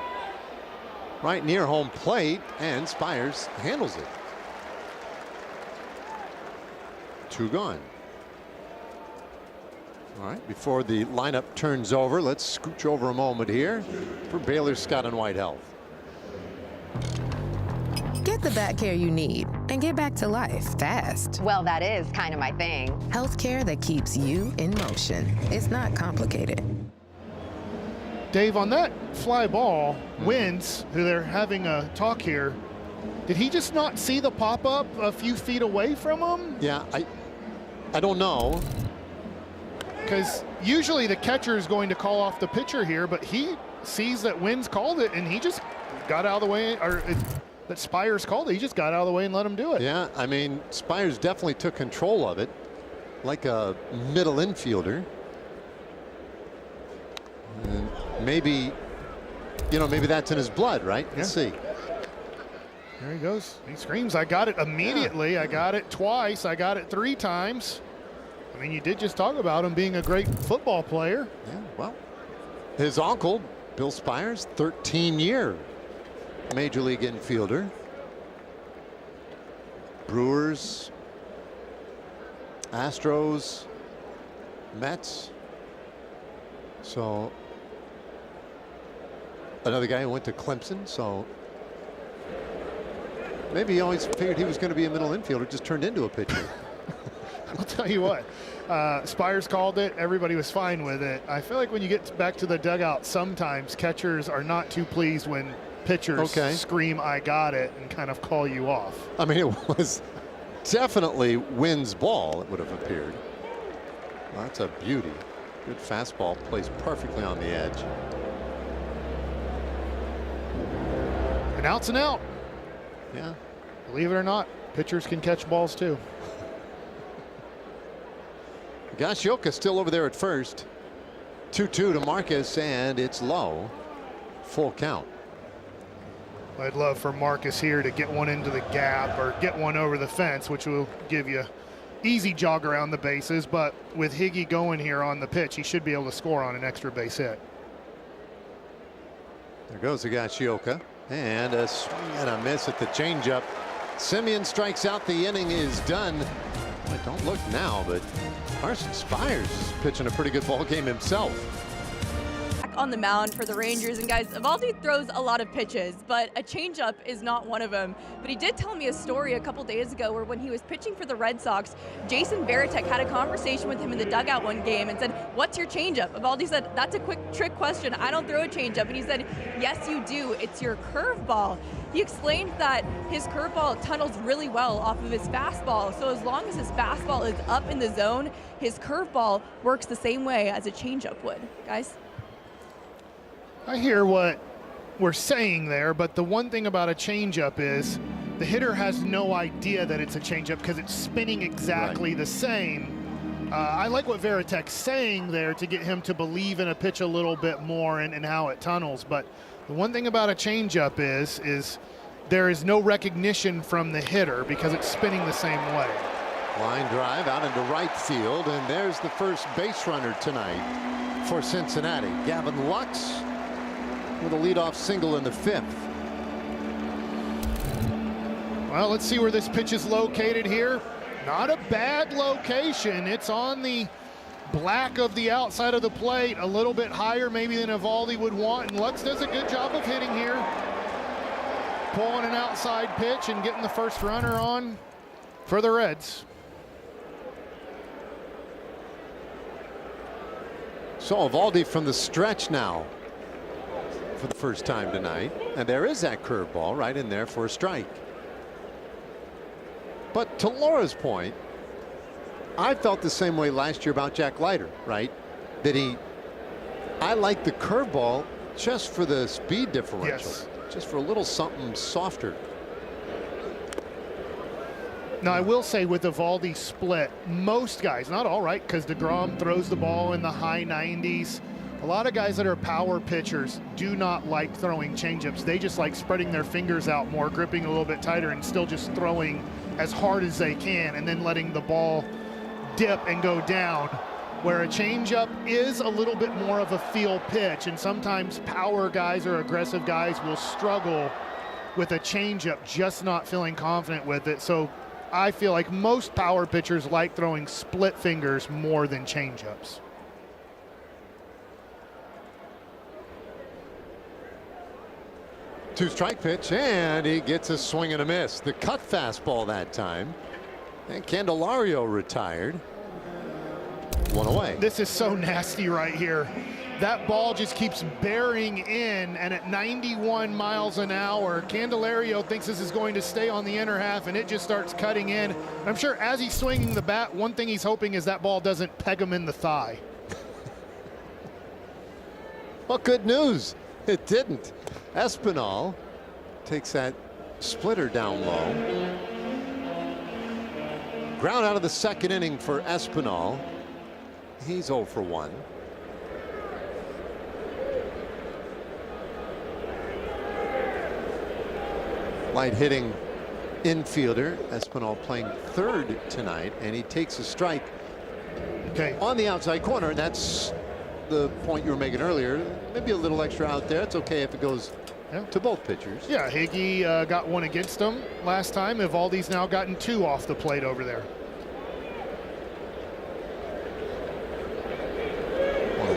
right near home plate, and Spires handles it. 2 gone. All right, before the lineup turns over, let's scooch over a moment here for Baylor Scott and White Health. Get the back care you need and get back to life fast. Well, that is kind of my thing. Healthcare that keeps you in motion. It's not complicated. Dave, on that fly ball, Wins, who they're having a talk here, did he just not see the pop-up a few feet away from him? Yeah, I don't know. Because usually the catcher is going to call off the pitcher here, but he sees that Wins called it, and he just got out of the way, or that Spires called it. He just got out of the way and let him do it. Yeah, I mean, Spires definitely took control of it, like a middle infielder. And maybe, maybe that's in his blood, right? Let's see. There he goes. He screams, I got it immediately. I got it twice. I got it 3 times. I mean, you did just talk about him being a great football player. Yeah, well, his uncle, Bill Spires, 13-year Major League infielder. Brewers, Astros, Mets. So another guy who went to Clemson, so maybe he always figured he was going to be a middle infielder, just turned into a pitcher. I'll tell you what, Spires called it. Everybody was fine with it. I feel like when you get back to the dugout, sometimes catchers are not too pleased when pitchers scream, I got it, and kind of call you off. I mean, it was definitely Wynn's ball, it would have appeared. Well, that's a beauty. Good fastball, plays perfectly on the edge. And out's an out. Yeah. Believe it or not, pitchers can catch balls too. Gashioka still over there at first. 2-2 to Marcus, and it's low. Full count. I'd love for Marcus here to get one into the gap or get one over the fence, which will give you easy jog around the bases. But with Higgy going here on the pitch, he should be able to score on an extra base hit. There goes Gashioka, and a swing and a miss at the changeup. Simeon strikes out. The inning is done. Boy, don't look now, but Carson Spires is pitching a pretty good ball game himself. On the mound for the Rangers, and guys, EOVALDI throws a lot of pitches, but a changeup is not one of them. But he did tell me a story a couple days ago where when he was pitching for the Red Sox, Jason Varitek had a conversation with him in the dugout one game and said, what's your changeup? EOVALDI said, that's a quick trick question. I don't throw a changeup. And he said, yes, you do. It's your curveball. He explained that his curveball tunnels really well off of his fastball. So as long as his fastball is up in the zone, his curveball works the same way as a changeup would. Guys? I hear what we're saying there, but the one thing about a changeup is the hitter has no idea that it's a changeup because it's spinning exactly the same. I like what Varitek's saying there to get him to believe in a pitch a little bit more and how it tunnels. But the one thing about a changeup is there is no recognition from the hitter because it's spinning the same way. Line drive out into right field, and there's the first base runner tonight for Cincinnati. Gavin Lux with a leadoff single in the 5th. Well, let's see where this pitch is located here. Not a bad location. It's on the black of the outside of the plate, a little bit higher maybe than EOVALDI would want, and Lux does a good job of hitting here. Pulling an outside pitch and getting the first runner on for the Reds. So EOVALDI from the stretch now for the first time tonight. And there is that curveball right in there for a strike. But to Laura's point, I felt the same way last year about Jack Leiter, right? That I like the curveball just for the speed differential. Yes. Just for a little something softer. Now, I will say with EOVALDI split, most guys, not all, right, because DeGrom throws the ball in the high 90s. A lot of guys that are power pitchers do not like throwing changeups. They just like spreading their fingers out more, gripping a little bit tighter, and still just throwing as hard as they can, and then letting the ball dip and go down. Where a changeup is a little bit more of a feel pitch, and sometimes power guys or aggressive guys will struggle with a changeup, just not feeling confident with it. So I feel like most power pitchers like throwing split fingers more than changeups. Two-strike pitch, and he gets a swing and a miss. The cut fastball that time, and Candelario retired. One away. This is so nasty right here. That ball just keeps bearing in, and at 91 miles an hour, Candelario thinks this is going to stay on the inner half, and it just starts cutting in. I'm sure as he's swinging the bat, one thing he's hoping is that ball doesn't peg him in the thigh. Well, good news. It didn't. Espinal takes that splitter down low. Ground out of the second inning for Espinal. He's 0 for 1. Light hitting infielder. Espinal playing third tonight, and he takes a strike on the outside corner, and that's the point you were making earlier. Maybe a little extra out there. It's okay if it goes to both pitchers. Yeah, Higgy got one against him last time. EOVALDI's now gotten 2 off the plate over there.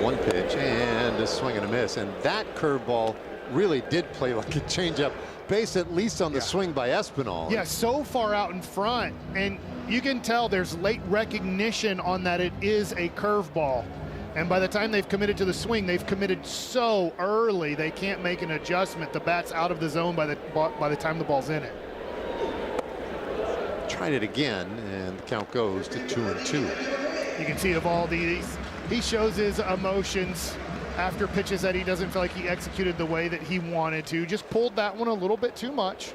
1 pitch and a swing and a miss, and that curveball really did play like a changeup, based at least on the swing by Espinal. Yeah, so far out in front, and you can tell there's late recognition on that it is a curveball. And by the time they've committed to the swing, they've committed so early they can't make an adjustment. The bat's out of the zone by the time the ball's in it. Tried it again, and the count goes to 2-2. You can see EOVALDI, he shows his emotions after pitches that he doesn't feel like he executed the way that he wanted to. Just pulled that one a little bit too much.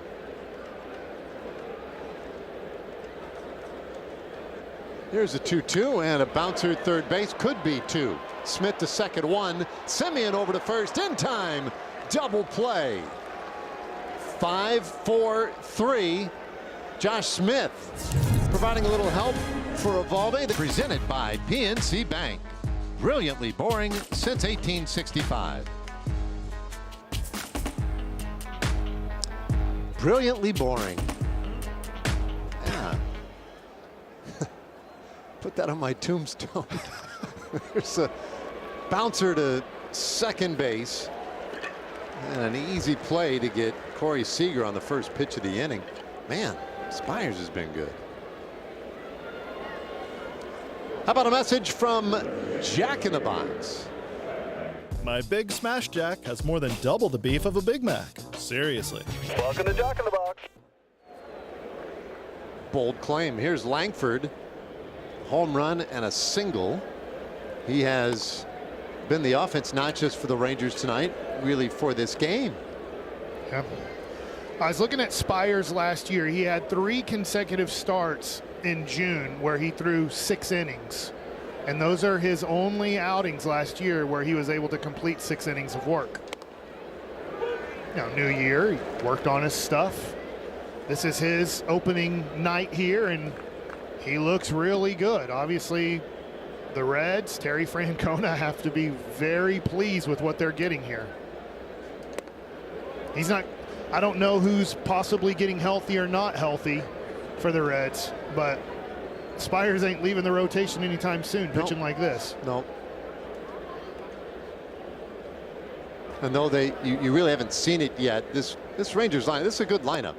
Here's a 2-2, and a bouncer at third base, could be 2. Smith to second, 1. Simeon over to first in time. Double play. 5-4-3. Josh Smith providing a little help for EOVALDI. Presented by PNC Bank. Brilliantly boring since 1865. Brilliantly boring. Yeah. Put that on my tombstone. There's a bouncer to second base. And an easy play to get Corey Seager on the first pitch of the inning. Man, Spires has been good. How about a message from Jack in the Box? My Big Smash Jack has more than double the beef of a Big Mac. Seriously. Welcome to Jack in the Box. Bold claim. Here's Langford. Home run and a single. He has been the offense not just for the Rangers tonight, really for this game. Yeah. I was looking at Spires last year. He had 3 consecutive starts in June where he threw 6 innings. And those are his only outings last year where he was able to complete 6 innings of work. Now, new year, he worked on his stuff. This is his opening night here, and he looks really good. Obviously, the Reds, Terry Francona, have to be very pleased with what they're getting here. He's not, I don't know who's possibly getting healthy or not healthy for the Reds, but Spires ain't leaving the rotation anytime soon, pitching like this. No. And though you really haven't seen it yet, this Rangers line, this is a good lineup.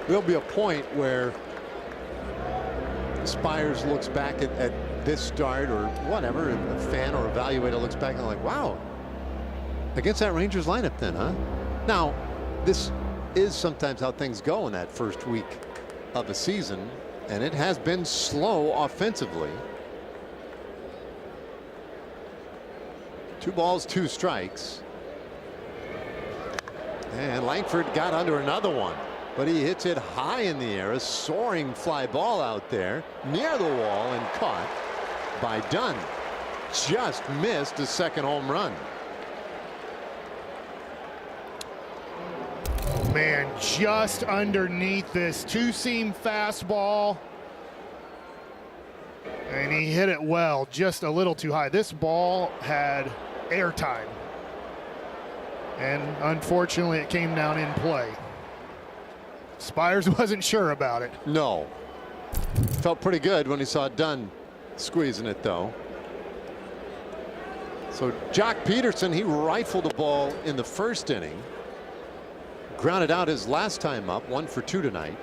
There'll be a point where Spires looks back at this start or whatever, a fan or evaluator looks back and like, wow, against that Rangers lineup then, huh? Now, this is sometimes how things go in that first week of a season, and it has been slow offensively. 2 balls, 2 strikes. And Langford got under another one, but he hits it high in the air, a soaring fly ball out there near the wall and caught by Dunn. Just missed a second home run. Man, just underneath this 2-seam fastball. And he hit it well, just a little too high. This ball had airtime. And unfortunately, it came down in play. Spires wasn't sure about it. No. Felt pretty good when he saw Dunn squeezing it, though. So Jock Peterson, he rifled the ball in the first inning. Grounded out his last time up, 1 for 2 tonight.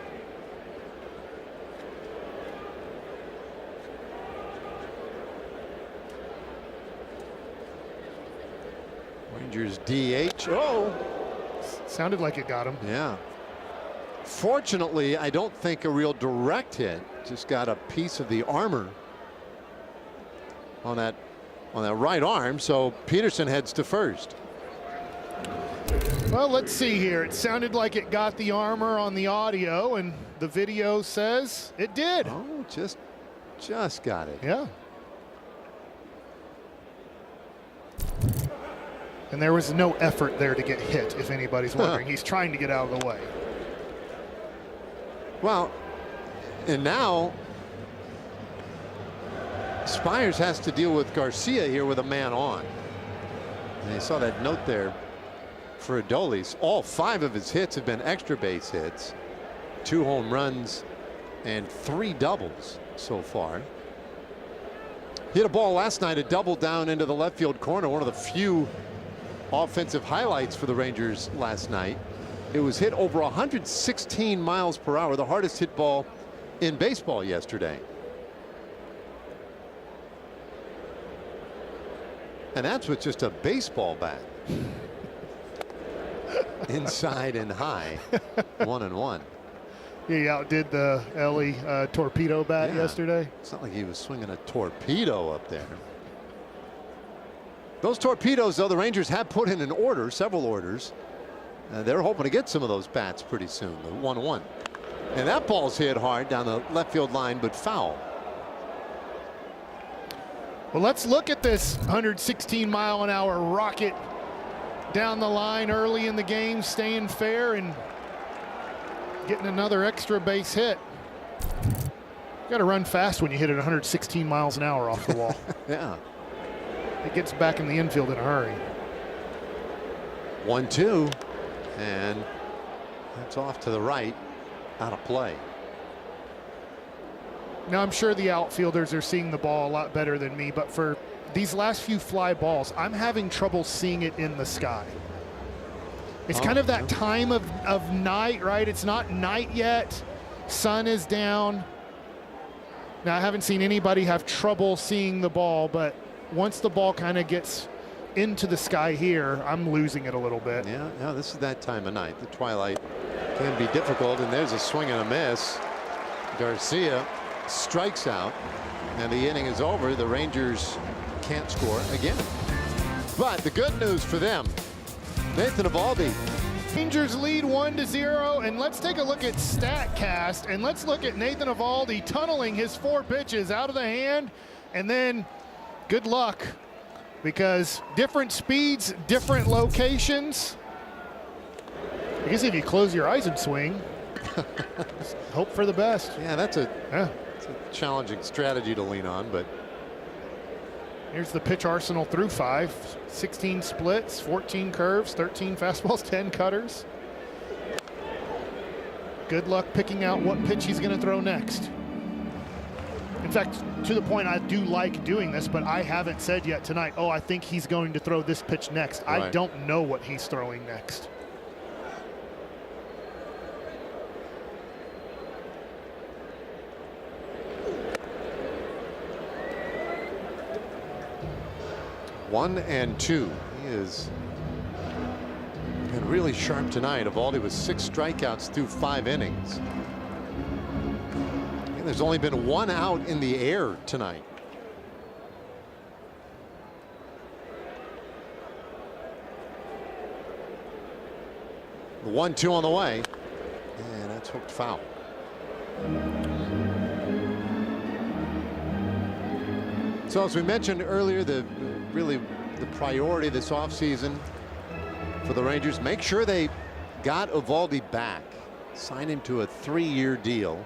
Rangers DH. Oh, sounded like it got him. Yeah. Fortunately, I don't think a real direct hit. Just got a piece of the armor on that right arm. So Peterson heads to first. Well, let's see here. It sounded like it got the armor on the audio, and the video says it did. Oh, just got it. Yeah. And there was no effort there to get hit, if anybody's wondering. He's trying to get out of the way. Well, and now Spires has to deal with Garcia here with a man on. And you saw that note there for Adolis. All 5 of his hits have been extra base hits, 2 home runs and 3 doubles so far. Hit a ball last night, a double down into the left field corner, one of the few offensive highlights for the Rangers last night. It was hit over 116 miles per hour, the hardest hit ball in baseball yesterday. And that's with just a baseball bat. Inside and high, 1-1. He outdid the Ellie torpedo bat yesterday. It's not like he was swinging a torpedo up there. Those torpedoes, though, the Rangers have put in an order, several orders. They're hoping to get some of those bats pretty soon. The 1-1. And that ball's hit hard down the left field line, but foul. Well, let's look at this 116-mile-an-hour rocket down the line early in the game, staying fair and getting another extra base hit. Got to run fast when you hit it 116 miles an hour off the wall. Yeah. It gets back in the infield in a hurry. 1-2, and that's off to the right, out of play. Now, I'm sure the outfielders are seeing the ball a lot better than me, but for these last few fly balls, I'm having trouble seeing it in the sky. It's kind of that time of night, right? It's not night yet. Sun is down. Now, I haven't seen anybody have trouble seeing the ball, but once the ball kind of gets into the sky here, I'm losing it a little bit. Yeah, this is that time of night. The twilight can be difficult, and there's a swing and a miss. Garcia strikes out, and the inning is over. The Rangers can't score again. But the good news for them, Nathan EOVALDI. Rangers lead 1-0, and let's take a look at StatCast, and let's look at Nathan EOVALDI tunneling his 4 pitches out of the hand, and then good luck, because different speeds, different locations. I guess if you close your eyes and swing, hope for the best. Yeah, that's a challenging strategy to lean on, but here's the pitch arsenal through 5. 16 splits, 14 curves, 13 fastballs, 10 cutters. Good luck picking out what pitch he's going to throw next. In fact, to the point, I do like doing this, but I haven't said yet tonight, oh, I think he's going to throw this pitch next. Right. I don't know what he's throwing next. 1-2. He is been really sharp tonight. EOVALDI with 6 strikeouts through 5 innings. And there's only been 1 out in the air tonight. The 1-2 on the way, and that's hooked foul. So as we mentioned earlier, the priority this offseason for the Rangers, make sure they got EOVALDI back, signed him to a 3-year deal,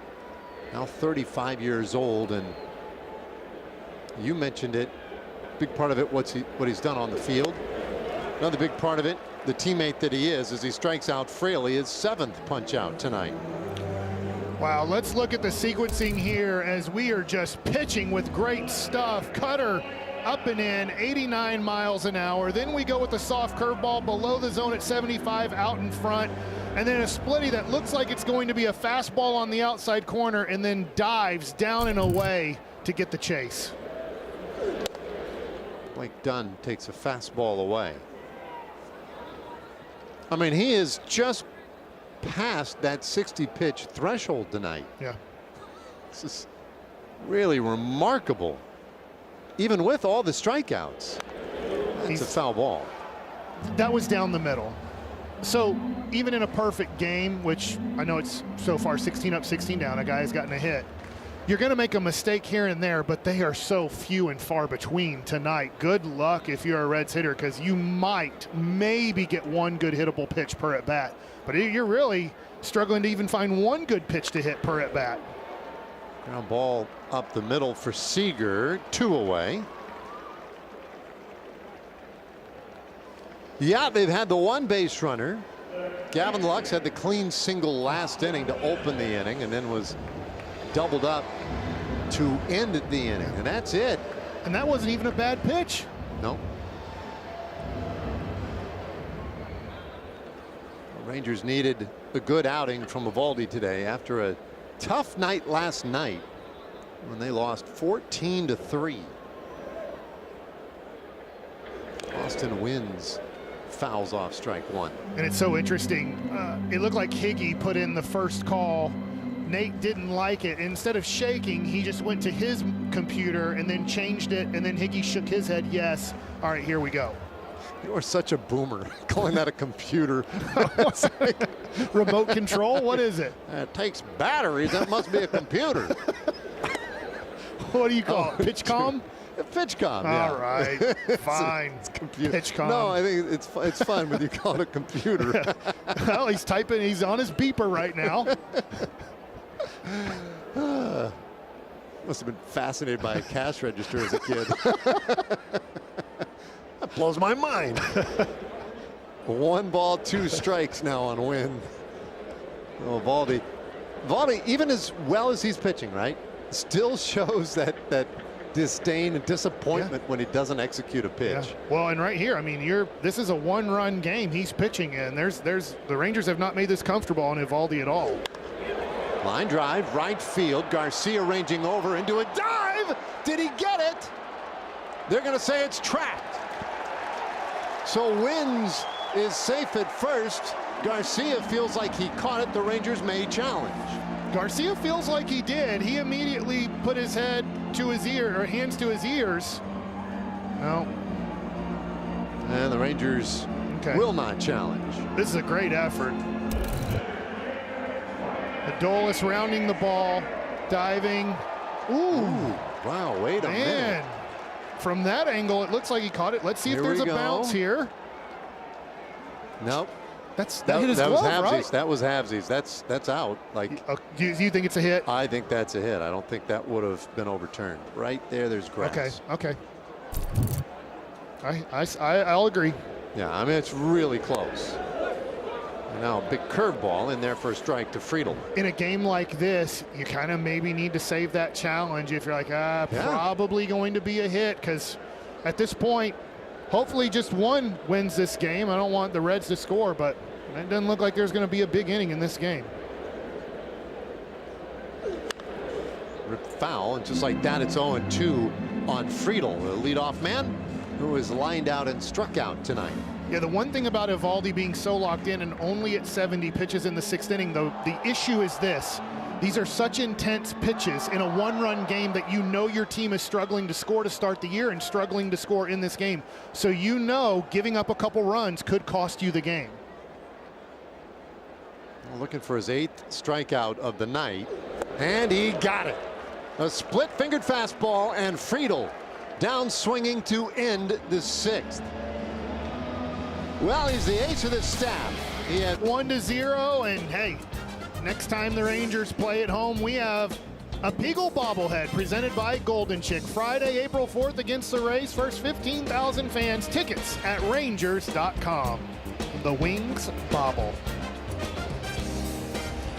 now 35 years old, and you mentioned it, big part of it what he's done on the field. Another big part of it, the teammate that he is, as he strikes out Fraley, his 7th punch out tonight. Wow, let's look at the sequencing here as we are just pitching with great stuff. Cutter up and in, 89 miles an hour. Then we go with the soft curveball below the zone at 75 out in front. And then a splitty that looks like it's going to be a fastball on the outside corner and then dives down and away to get the chase. Blake Dunn takes a fastball away. I mean, he is just past that 60 pitch threshold tonight. Yeah. This is really remarkable. Even with all the strikeouts, it's a foul ball. That was down the middle. So even in a perfect game, which I know it's so far 16 up, 16 down, a guy has gotten a hit. You're going to make a mistake here and there, but they are so few and far between tonight. Good luck if you're a Reds hitter, because you might maybe get 1 good hittable pitch per at bat. But you're really struggling to even find 1 good pitch to hit per at bat. Ground ball up the middle for Seager, 2 away. Yeah, they've had the 1 base runner. Gavin Lux had the clean single last inning to open the inning, and then was doubled up to end the inning, and that's it. And that wasn't even a bad pitch. No. The Rangers needed a good outing from EOVALDI today after a tough night last night when they lost 14-3. Boston wins, fouls off strike 1. And it's so interesting. It looked like Higgy put in the first call. Nate didn't like it. Instead of shaking, he just went to his computer and then changed it, and then Higgy shook his head yes. All right, here we go. You are such a boomer, calling that a computer. Remote control? What is it? It takes batteries. That must be a computer. What do you call it? PitchCom? PitchCom, yeah. All right, fine. It's computer. PitchCom. No, I think it's fun when you call it a computer. Well, he's typing. He's on his beeper right now. Must have been fascinated by a cash register as a kid. That blows my mind. 1 ball, 2 strikes now on Wynn. Oh, EOVALDI, even as well as he's pitching, right, still shows that disdain and disappointment when he doesn't execute a pitch. Yeah. Well, and right here, I mean, this is a 1-run game he's pitching in. The Rangers have not made this comfortable on EOVALDI at all. Line drive, right field. Garcia ranging over into a dive. Did he get it? They're going to say it's tracked. So Wins is safe at first. Garcia feels like he caught it. The Rangers may challenge. Garcia feels like he did. He immediately put his head to his ear, or hands to his ears. No. And the Rangers will not challenge. This is a great effort. Adolis rounding the ball, diving. Ooh. Wow, wait a minute. From that angle, it looks like he caught it. Let's see if there's a bounce here. Nope. That hit his glove, right? That was Havsey's. That's out. Like, do you think it's a hit? I think that's a hit. I don't think that would have been overturned. Right there, there's grass. Okay. I'll agree. Yeah, I mean, it's really close. And now a big curveball in there for a strike to Friedl. In a game like this, you kind of maybe need to save that challenge if you're like, probably going to be a hit, because at this point, hopefully just 1 wins this game. I don't want the Reds to score, but it doesn't look like there's going to be a big inning in this game. Rip foul, and just like that, it's 0-2 on Friedl, the leadoff man. who is lined out and struck out tonight. Yeah, the one thing about EOVALDI being so locked in and only at 70 pitches in the 6th inning, though, the issue is this. These are such intense pitches in a one-run game that you know your team is struggling to score to start the year and struggling to score in this game. So you know giving up a couple runs could cost you the game. Looking for his 8th strikeout of the night, and he got it. A split-fingered fastball, and Friedel down swinging to end the 6th. Well, he's the ace of this staff. He had 1-0, and hey, next time the Rangers play at home, we have a Peagle bobblehead presented by Golden Chick. Friday, April 4th against the Rays. First 15,000 fans. Tickets at Rangers.com. The Wings bobble.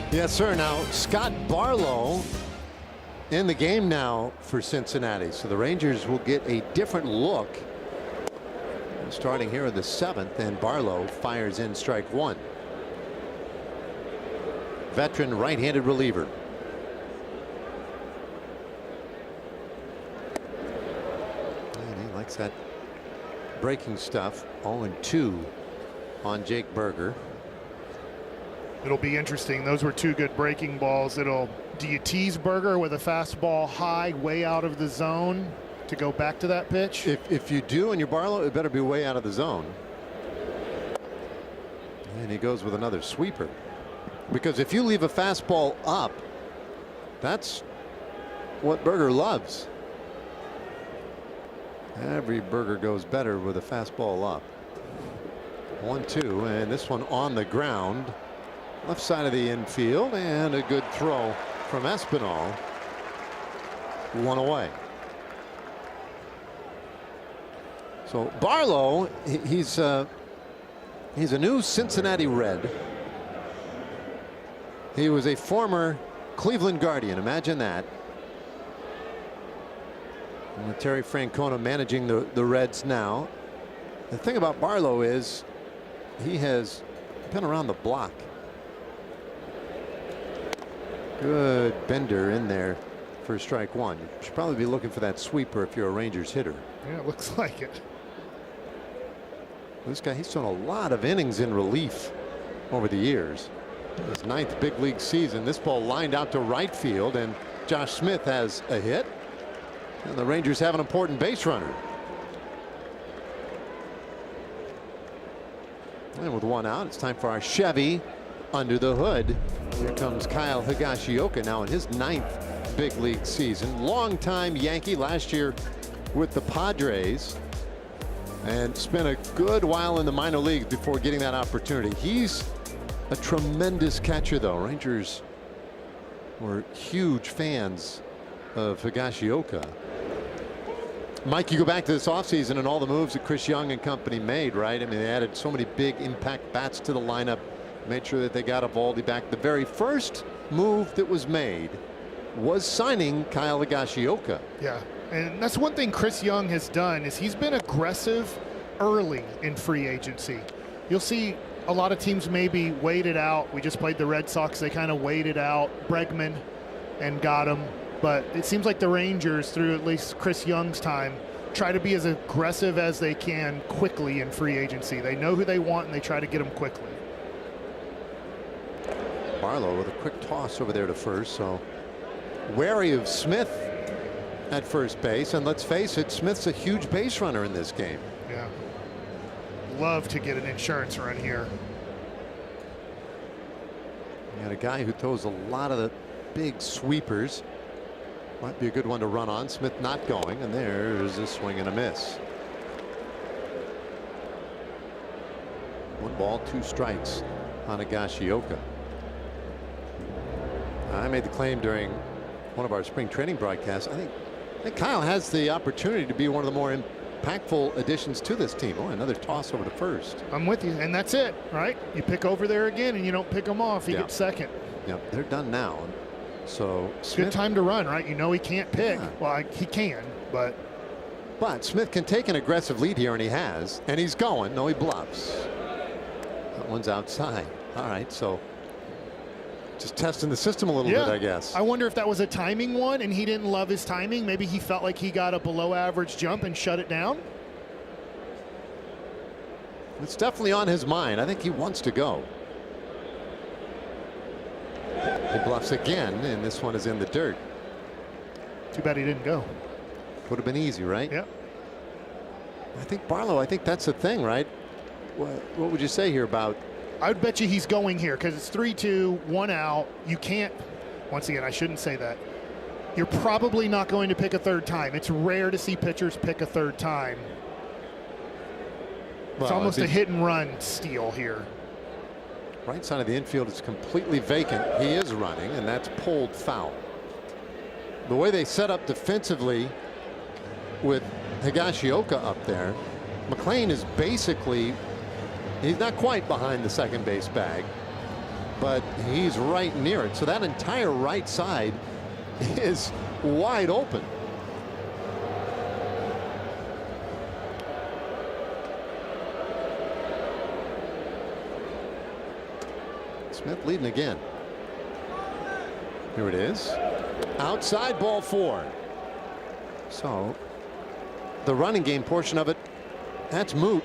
Yes, sir. Now, Scott Barlow in the game now for Cincinnati. So the Rangers will get a different look starting here in the 7th, and Barlow fires in strike 1. Veteran right-handed reliever. And he likes that breaking stuff. 0-2 on Jake Berger. It'll be interesting. Those were 2 good breaking balls. Do you tease Berger with a fastball high, way out of the zone to go back to that pitch? If you do and you're Barlow, it better be way out of the zone. And he goes with another sweeper. Because if you leave a fastball up, that's what Berger loves. Every Berger goes better with a fastball up. 1-2, and this one on the ground. Left side of the infield, and a good throw from Espinal. 1 away. So Barlow, he's a new Cincinnati Red. He was a former Cleveland Guardian. Imagine that. And Terry Francona managing the Reds now. The thing about Barlow is he has been around the block. Good bender in there for strike 1. You should probably be looking for that sweeper if you're a Rangers hitter. Yeah, it looks like it. This guy, he's thrown a lot of innings in relief over the years. His 9th big league season. This ball lined out to right field, and Josh Smith has a hit. And the Rangers have an important base runner. And with 1 out, it's time for our Chevy under the hood. Here comes Kyle Higashioka now in his 9th big league season. Longtime Yankee, last year with the Padres, and spent a good while in the minor leagues before getting that opportunity. He's a tremendous catcher, though. Rangers were huge fans of Higashioka. Mike, you go back to this offseason and all the moves that Chris Young and company made, right? I mean, they added so many big impact bats to the lineup, made sure that they got EOVALDI back. The very first move that was made was signing Kyle Higashioka. Yeah, and that's one thing Chris Young has done is he's been aggressive early in free agency. You'll see a lot of teams maybe wait it out. We just played the Red Sox. They kind of waited out Bregman and got him. But it seems like the Rangers, through at least Chris Young's time, try to be as aggressive as they can quickly in free agency. They know who they want and they try to get them quickly. Barlow with a quick toss over there to first, so wary of Smith at first base. And let's face it, Smith's a huge base runner in this game. Yeah. Love to get an insurance run here. You got a guy who throws a lot of the big sweepers. Might be a good one to run on. Smith not going, and there's a swing and a miss. 1 ball, 2 strikes on Higashioka. I made the claim during one of our spring training broadcasts. I think Kyle has the opportunity to be one of the more impactful additions to this team. Oh, another toss over to first. I'm with you, and that's it, right? You pick over there again, and you don't pick him off. He gets second. Yep, they're done now. So Smith, good time to run, right? You know he can't pick. Yeah. Well, he can, but Smith can take an aggressive lead here, and he has, and he's going. No, he bluffs. That one's outside. All right, so just testing the system a little bit, I guess. I wonder if that was a timing one, and he didn't love his timing. Maybe he felt like he got a below-average jump and shut it down. It's definitely on his mind. I think he wants to go. He bluffs again, and this one is in the dirt. Too bad he didn't go. Would have been easy, right? Yep. I think Barlow, I think that's the thing, right? What would you say here about? I would bet you he's going here because it's 3-2, 1 out. You can't, once again, I shouldn't say that. You're probably not going to pick a third time. It's rare to see pitchers pick a third time. It's almost a hit and run steal here. Right side of the infield is completely vacant. He is running, and that's pulled foul. The way they set up defensively with Higashioka up there, McLean is basically, he's not quite behind the second base bag, but he's right near it. So that entire right side is wide open. Smith leading again. Here it is. Outside, ball 4. So the running game portion of it, that's moot.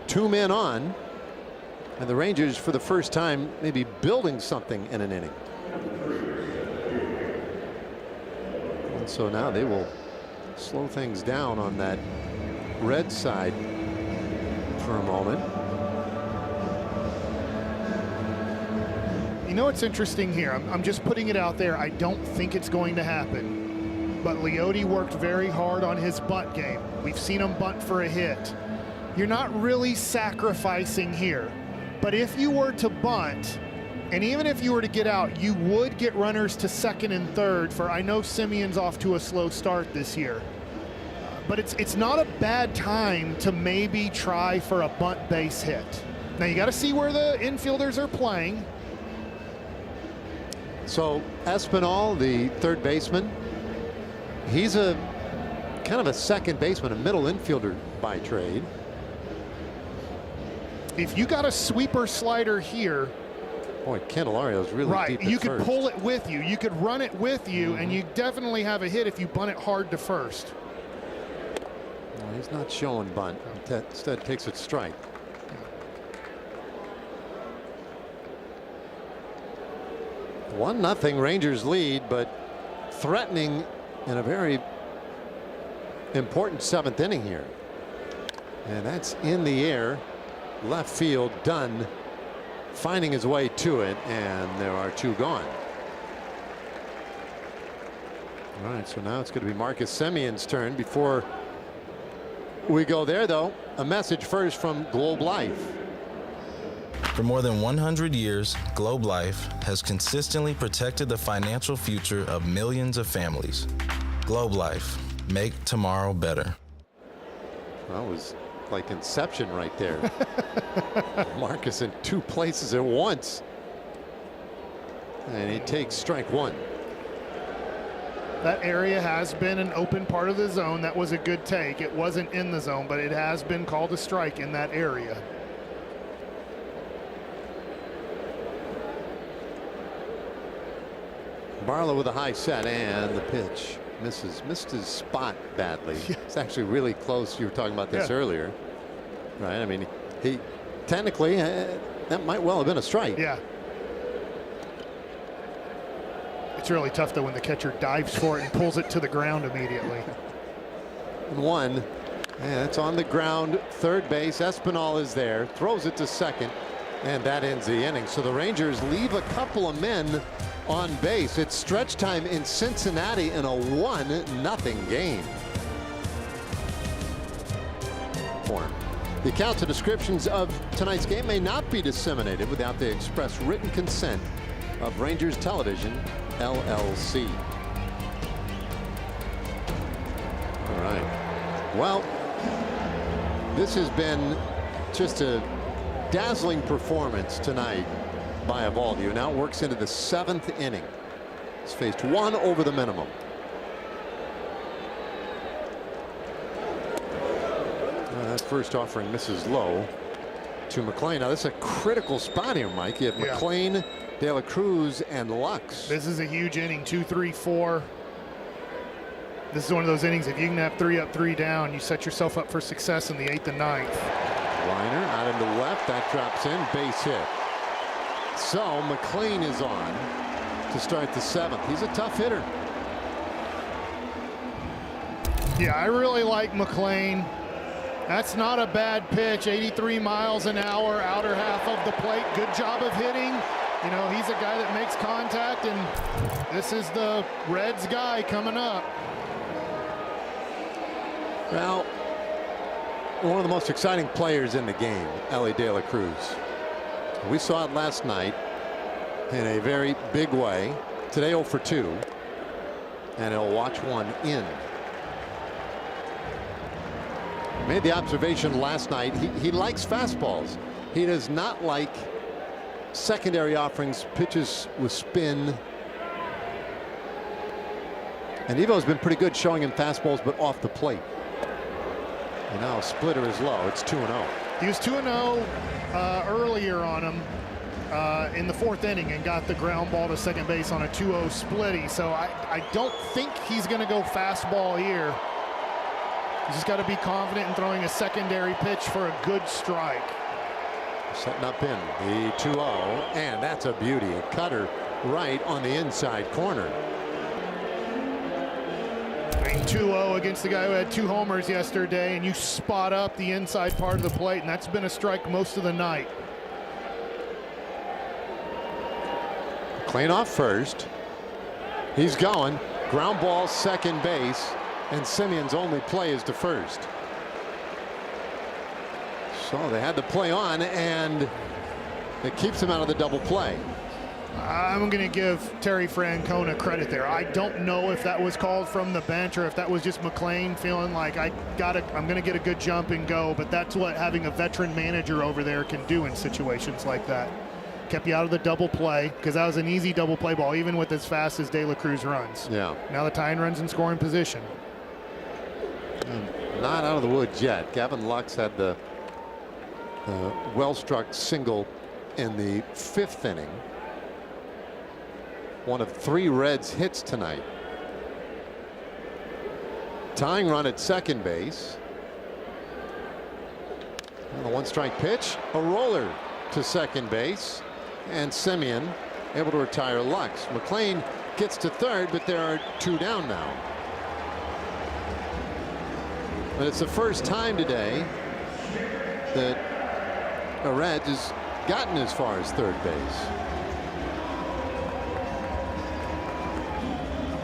2 men on, and the Rangers for the first time maybe building something in an inning. And so now they will slow things down on that red side for a moment. You know what's interesting here? I'm just putting it out there. I don't think it's going to happen. But Leote worked very hard on his bunt game. We've seen him bunt for a hit. You're not really sacrificing here. But if you were to bunt, and even if you were to get out, you would get runners to second and third for, I know Simeon's off to a slow start this year. But it's not a bad time to maybe try for a bunt base hit. Now you got to see where the infielders are playing. So Espinal, the third baseman, he's a kind of a second baseman, a middle infielder by trade. If you got a sweeper slider here, boy, Candelario's really deep at you could first. pull it with you. You could run it with you, and you definitely have a hit if you bunt it hard to first. No, he's not showing bunt. Instead takes it strike. 1-0 Rangers lead, but threatening in a very important 7th inning here. And that's in the air, left field. Dunn finding his way to it, and there are 2 gone. All right, so now it's going to be Marcus Semion's turn. Before we go there, though, a message first from Globe Life. For more than 100 years, Globe Life has consistently protected the financial future of millions of families. Globe Life, make tomorrow better. That was like Inception right there. Marcus in 2 places at once. And he takes strike 1. That area has been an open part of the zone. That was a good take. It wasn't in the zone, but it has been called a strike in that area. Barlow with a high set, and the pitch missed his spot badly. It's actually really close. You were talking about this earlier, right? I mean, he technically that might well have been a strike. Yeah. It's really tough though when the catcher dives for it and pulls it to the ground immediately. 1, and it's on the ground. Third base. Espinal is there, throws it to second, and that ends the inning. So the Rangers leave a couple of men on base. It's stretch time in Cincinnati in a 1-0 game. The accounts and descriptions of tonight's game may not be disseminated without the express written consent of Rangers Television, LLC. All right. Well, this has been just a dazzling performance tonight by EOVALDI, who now works into the 7th inning. He's faced 1 over the minimum. That first offering misses low to McLean. Now this is a critical spot here, Mike. You have McLean, De La Cruz, and Lux. This is a huge inning. 2, 3, 4. This is one of those innings, if you can have 3 up, 3 down, you set yourself up for success in the 8th and 9th. Liner out into left, that drops in, base hit. So McLean is on to start the 7th. He's a tough hitter. Yeah, I really like McLean. That's not a bad pitch. 83 miles an hour, outer half of the plate. Good job of hitting. You know, he's a guy that makes contact, and this is the Reds guy coming up. Well, one of the most exciting players in the game, Ellie De La Cruz. We saw it last night in a very big way. Today 0 for 2, and he'll watch one in. Made the observation last night, he likes fastballs. He does not like secondary offerings, pitches with spin. And Evo's been pretty good showing him fastballs, but off the plate. And now splitter is low. It's 2-0. He was 2-0 earlier on him in the 4th inning and got the ground ball to second base on a 2-0 splitty. So I don't think he's going to go fastball here. He's just got to be confident in throwing a secondary pitch for a good strike. Setting up in the 2-0, and that's a beauty. A cutter right on the inside corner. 2-0 against the guy who had 2 homers yesterday, and you spot up the inside part of the plate, and that's been a strike most of the night. Clean off first. He's going. Ground ball second base, and Simeon's only play is to first. So they had the play on, and it keeps him out of the double play. I'm going to give Terry Francona credit there. I don't know if that was called from the bench or if that was just McLean feeling like I'm going to get a good jump and go, but that's what having a veteran manager over there can do in situations like that. Kept you out of the double play, because that was an easy double play ball, even with as fast as De La Cruz runs. Yeah. Now the tying runs in scoring position. Not out of the woods yet. Gavin Lux had the well-struck single in the 5th inning. One of 3 Reds hits tonight. Tying run at second base. And the 1-strike pitch, a roller to second base, and Simeon able to retire Lux. McLean gets to 3rd, but there are 2 down now. But it's the first time today that a Red has gotten as far as 3rd base.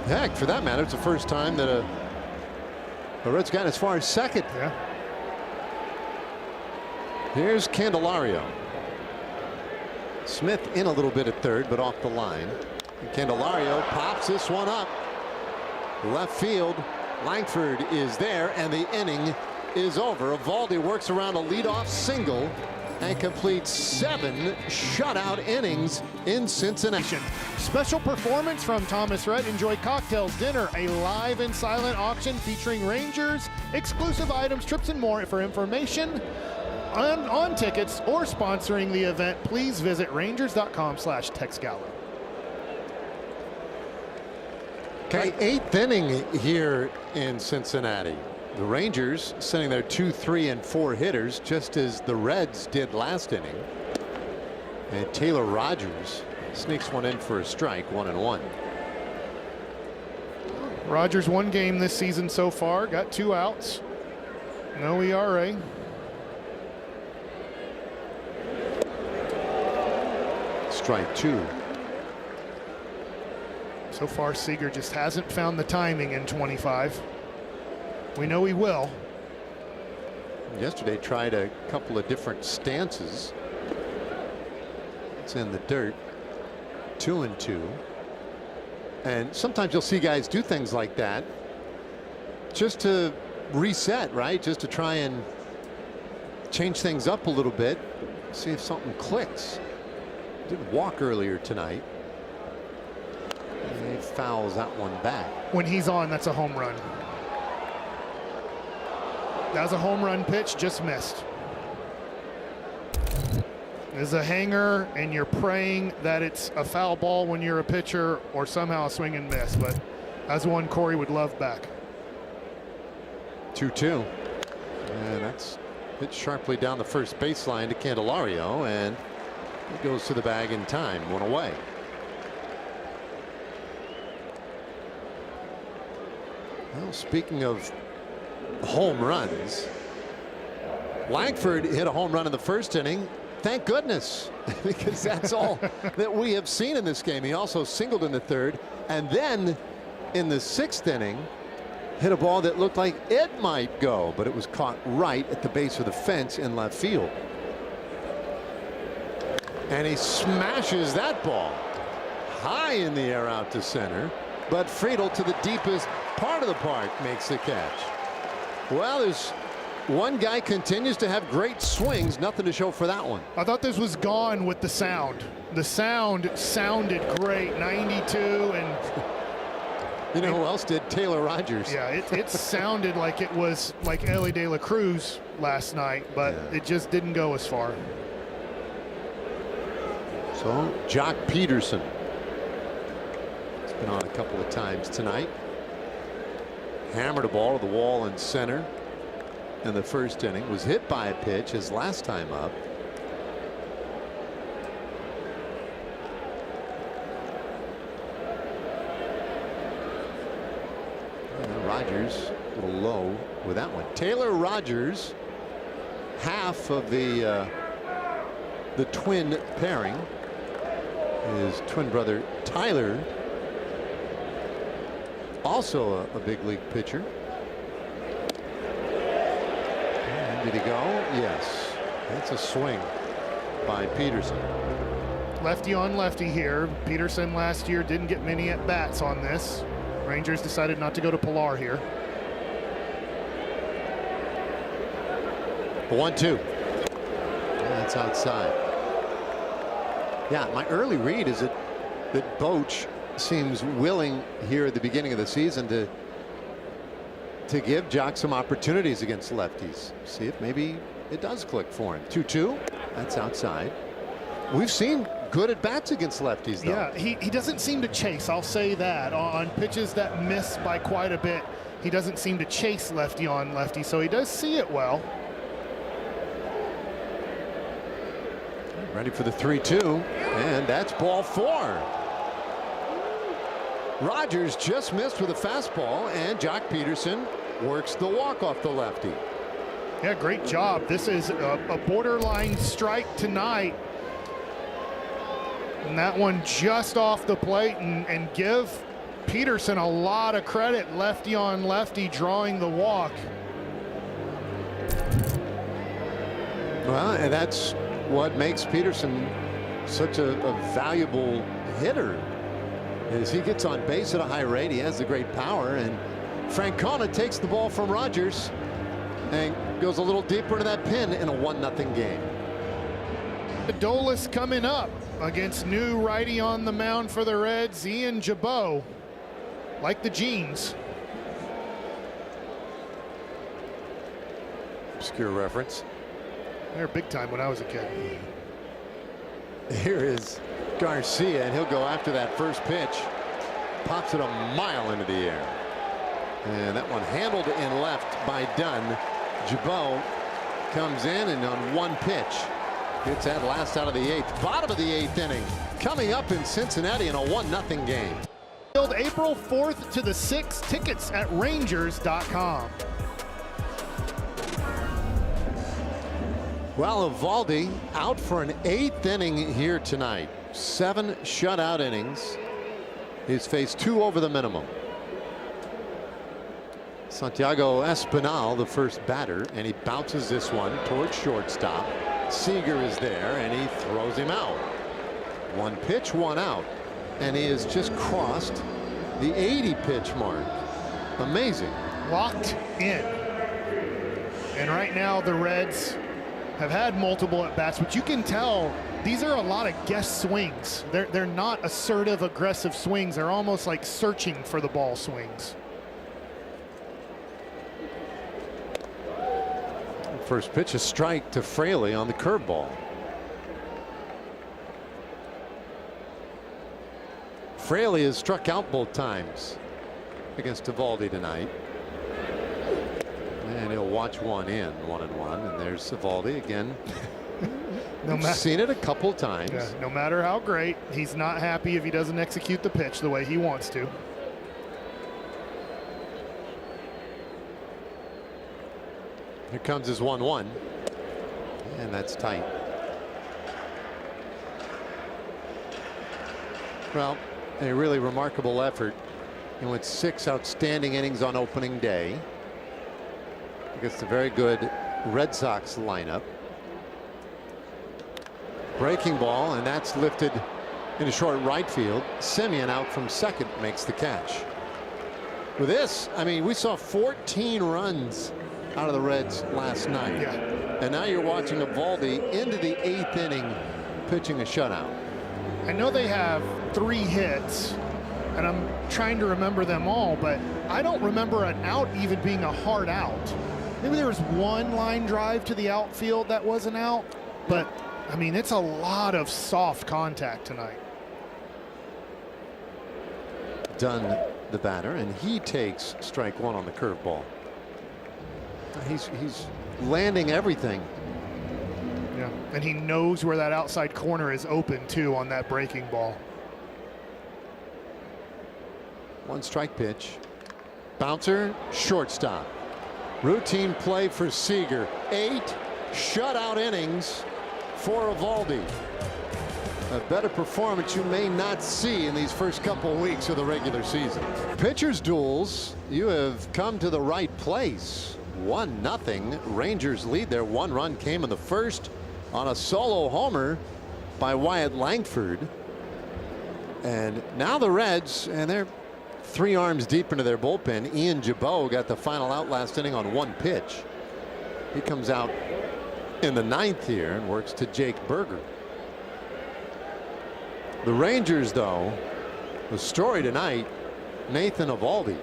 Heck, for that matter, it's the first time that a Red's gotten as far as 2nd. Yeah. Here's Candelario. Smith in a little bit at 3rd, but off the line. And Candelario pops this one up. Left field. Langford is there, and the inning is over. EOVALDI works around a leadoff single and completes 7 shutout innings in Cincinnati. Special performance from Thomas Rhett. Enjoy cocktails, dinner, a live and silent auction featuring Rangers, exclusive items, trips, and more. For information on tickets or sponsoring the event, please visit rangers.com/TexGala. Okay, 8th inning here in Cincinnati. The Rangers sending their 2, 3, and 4 hitters, just as the Reds did last inning. And Taylor Rogers sneaks one in for a strike, 1-1. Rogers 1 game this season so far, got 2 outs. No ERA. Strike 2. So far, Seager just hasn't found the timing in 25. We know he will. Yesterday tried a couple of different stances. It's in the dirt. 2-2. And sometimes you'll see guys do things like that just to reset, right? Just to try and change things up a little bit, see if something clicks. Didn't walk earlier tonight. And he fouls that one back. When he's on, that's a home run. That was a home run pitch, just missed. There's a hanger, and you're praying that it's a foul ball when you're a pitcher, or somehow a swing and miss, but that's one Corey would love back. 2-2. And that's hit sharply down the first baseline to Candelario, and it goes to the bag in time. One away. Well, speaking of home runs, Langford hit a home run in the first inning. Thank goodness, because that's all that we have seen in this game. He also singled in the third, and then in the sixth inning hit a ball that looked like it might go, but it was caught right at the base of the fence in left field. And he smashes that ball high in the air out to center, but Friedel to the deepest part of the park makes the catch. Well, there's one guy continues to have great swings. Nothing to show for that one. I thought this was gone with the sound. The sound sounded great. 92, and you know who else did? Taylor Rogers. Yeah, it sounded like it was like Ellie De La Cruz last night, but it just didn't go as far. So Jock Peterson has been on a couple of times tonight. Hammered a ball to the wall in center in the first inning. Was hit by a pitch his last time up. Rogers a little low with that one. Taylor Rogers, half of the twin pairing. His twin brother Tyler, also a big league pitcher. And did he go? Yes. That's a swing by Peterson. Lefty on lefty here. Peterson last year didn't get many at bats on this. Rangers decided not to go to Pilar here. The 1-2. That's outside. Yeah, my early read is that Boch seems willing here at the beginning of the season to give Jock some opportunities against lefties. See if maybe it does click for him. 2-2. That's outside. We've seen good at bats against lefties, though. Yeah, he doesn't seem to chase. I'll say that on pitches that miss by quite a bit. He doesn't seem to chase lefty on lefty, so he does see it well. Ready for the 3-2, and that's ball 4. Rogers just missed with a fastball, and Jock Peterson works the walk off the lefty. Yeah, great job. This is a borderline strike tonight. And that one just off the plate, and give Peterson a lot of credit. Lefty on lefty drawing the walk. Well, and that's what makes Peterson such a valuable hitter, is he gets on base at a high rate. He has the great power, and Francona takes the ball from Rogers and goes a little deeper into that pin in a 1-0 game. Adolis coming up against new righty on the mound for the Reds, Ian Jabot. Like the jeans. Obscure reference. They're big time when I was a kid. Here is Garcia, and he'll go after that first pitch. Pops it a mile into the air. And that one handled in left by Dunn. Jabot comes in, and on one pitch gets that last out of the 8th. Bottom of the 8th inning. Coming up in Cincinnati in a 1-0 game. April 4th to the 6th. Tickets at Rangers.com. Well, EOVALDI out for an 8th inning here tonight. 7 shutout innings. He's faced 2 over the minimum. Santiago Espinal, the first batter, and he bounces this one towards shortstop. Seager is there, and he throws him out. 1 pitch, 1 out. And he has just crossed the 80 pitch mark. Amazing. Locked in. And right now the Reds have had multiple at bats, but you can tell these are a lot of guess swings. They're not assertive, aggressive swings. They're almost like searching for the ball swings. First pitch, a strike to Fraley on the curveball. Fraley has struck out both times against EOVALDI tonight. watch one in, 1-1, and there's Eovaldi again. I've seen it a couple times. Yeah, no matter how great, he's not happy if he doesn't execute the pitch the way he wants to. Here comes his 1-1, and that's tight. Well, a really remarkable effort. He went 6 outstanding innings on opening day against a very good Red Sox lineup. Breaking ball, and that's lifted into short right field. Semien out from second makes the catch. With this, I mean, we saw 14 runs out of the Reds last night. Yeah. And now you're watching Eovaldi into the 8th inning pitching a shutout. I know they have 3 hits, and I'm trying to remember them all, but I don't remember an out even being a hard out. Maybe there was one line drive to the outfield that wasn't out, but I mean, it's a lot of soft contact tonight. Dunn, the batter, and he takes strike 1 on the curveball. He's landing everything. Yeah, and he knows where that outside corner is open too on that breaking ball. 1 strike pitch. Bouncer, shortstop. Routine play for Seager. 8 shutout innings for Eovaldi. A better performance you may not see in these first couple weeks of the regular season. Pitchers duels, you have come to the right place. 1-0. Rangers lead there. 1 run came in the first on a solo homer by Wyatt Langford. And now the Reds, and they're 3 arms deep into their bullpen. Ian Jabot got the final out last inning on 1 pitch. He comes out in the 9th here and works to Jake Berger. The Rangers, though, the story tonight, Nathan Eovaldi.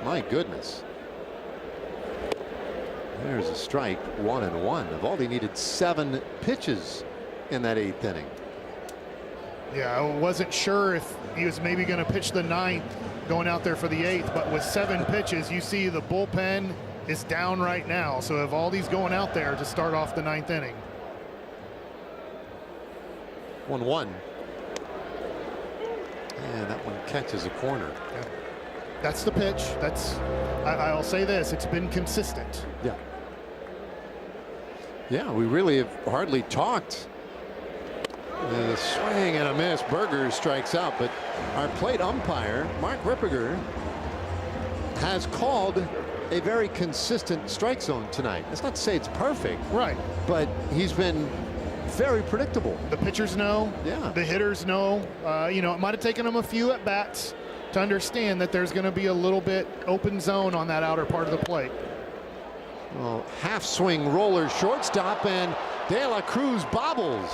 My goodness. There's a strike, 1-1. Eovaldi needed 7 pitches in that 8th inning. Yeah, I wasn't sure if he was maybe going to pitch the 9th going out there for the 8th, but with 7 pitches, you see the bullpen is down right now. So Eovaldi's going out there to start off the 9th inning. 1-1. And that one catches a corner. Yeah. That's the pitch. I'll say this, it's been consistent. Yeah. Yeah, we really have hardly talked. The swing and a miss. Berger strikes out, but our plate umpire, Mark Rippiger, has called a very consistent strike zone tonight. That's not to say it's perfect. Right. But he's been very predictable. The pitchers know. Yeah. The hitters know. You know, it might have taken them a few at bats to understand that there's going to be a little bit open zone on that outer part of the plate. Well, half swing roller shortstop, and De La Cruz bobbles.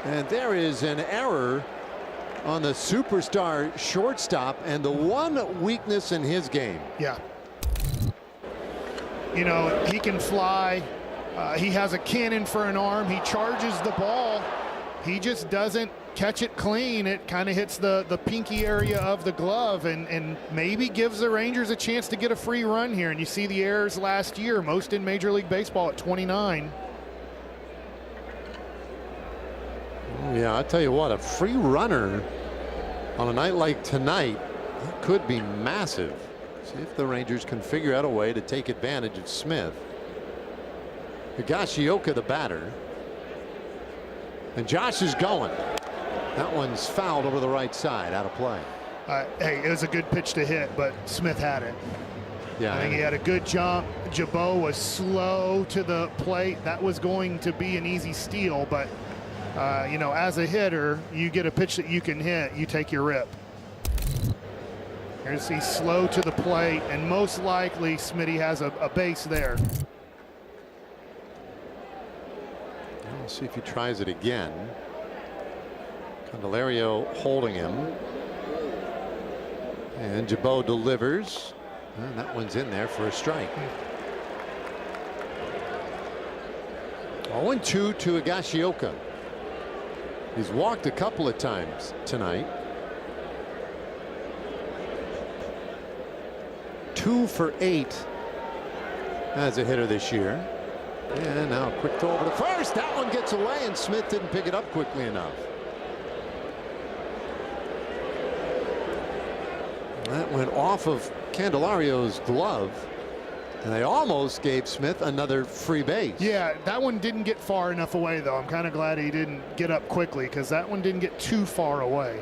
And there is an error on the superstar shortstop, and the one weakness in his game. Yeah. You know, he can fly. He has a cannon for an arm. He charges the ball. He just doesn't catch it clean. It kind of hits the pinky area of the glove and maybe gives the Rangers a chance to get a free run here. And you see the errors last year, most in Major League Baseball at 29. Yeah, I tell you what, a free runner on a night like tonight could be massive. See if the Rangers can figure out a way to take advantage of Smith. Higashioka, the batter. And Josh is going. That one's fouled over the right side, out of play. Hey, it was a good pitch to hit, but Smith had it. Yeah, I think he had a good jump. Jabot was slow to the plate. That was going to be an easy steal, but you know, as a hitter, you get a pitch that you can hit, you take your rip. Here's he's slow to the plate, and most likely Smitty has a base there. We'll see if he tries it again. Candelario holding him. And Jabot delivers. And that one's in there for a strike. 0-2 to Higashioka. He's walked a couple of times tonight. 2 for 8 as a hitter this year. And now quick throw over to first. That one gets away, and Smith didn't pick it up quickly enough. That went off of Candelario's glove, and they almost gave Smith another free base. Yeah, that one didn't get far enough away, though. I'm kind of glad he didn't get up quickly, because that one didn't get too far away.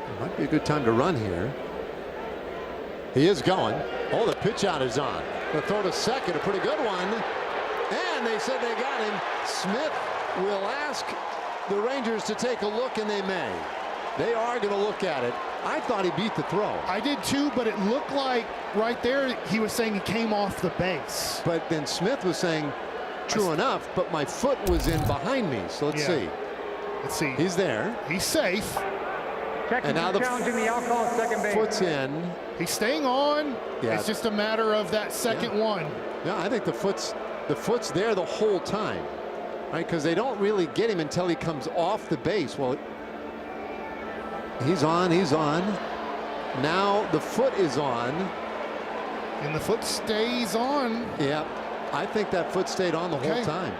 It might be a good time to run here. He is going. Oh, the pitch out is on. The throw to second, a pretty good one. And they said they got him. Smith will ask the Rangers to take a look, and they may. They are going to look at it. I thought he beat the throw. I did too, but it looked like right there he was saying he came off the base. But then Smith was saying, true enough, but my foot was in behind me. So let's see. Let's see. He's there. He's safe. And now the challenging the outcall at second base. Foot's in. He's staying on. Yeah. It's just a matter of that second one. Yeah, I think the foot's there the whole time, right? Because they don't really get him until he comes off the base. Well, he's on. He's on. Now the foot is on. And the foot stays on. Yeah, I think that foot stayed on the whole time.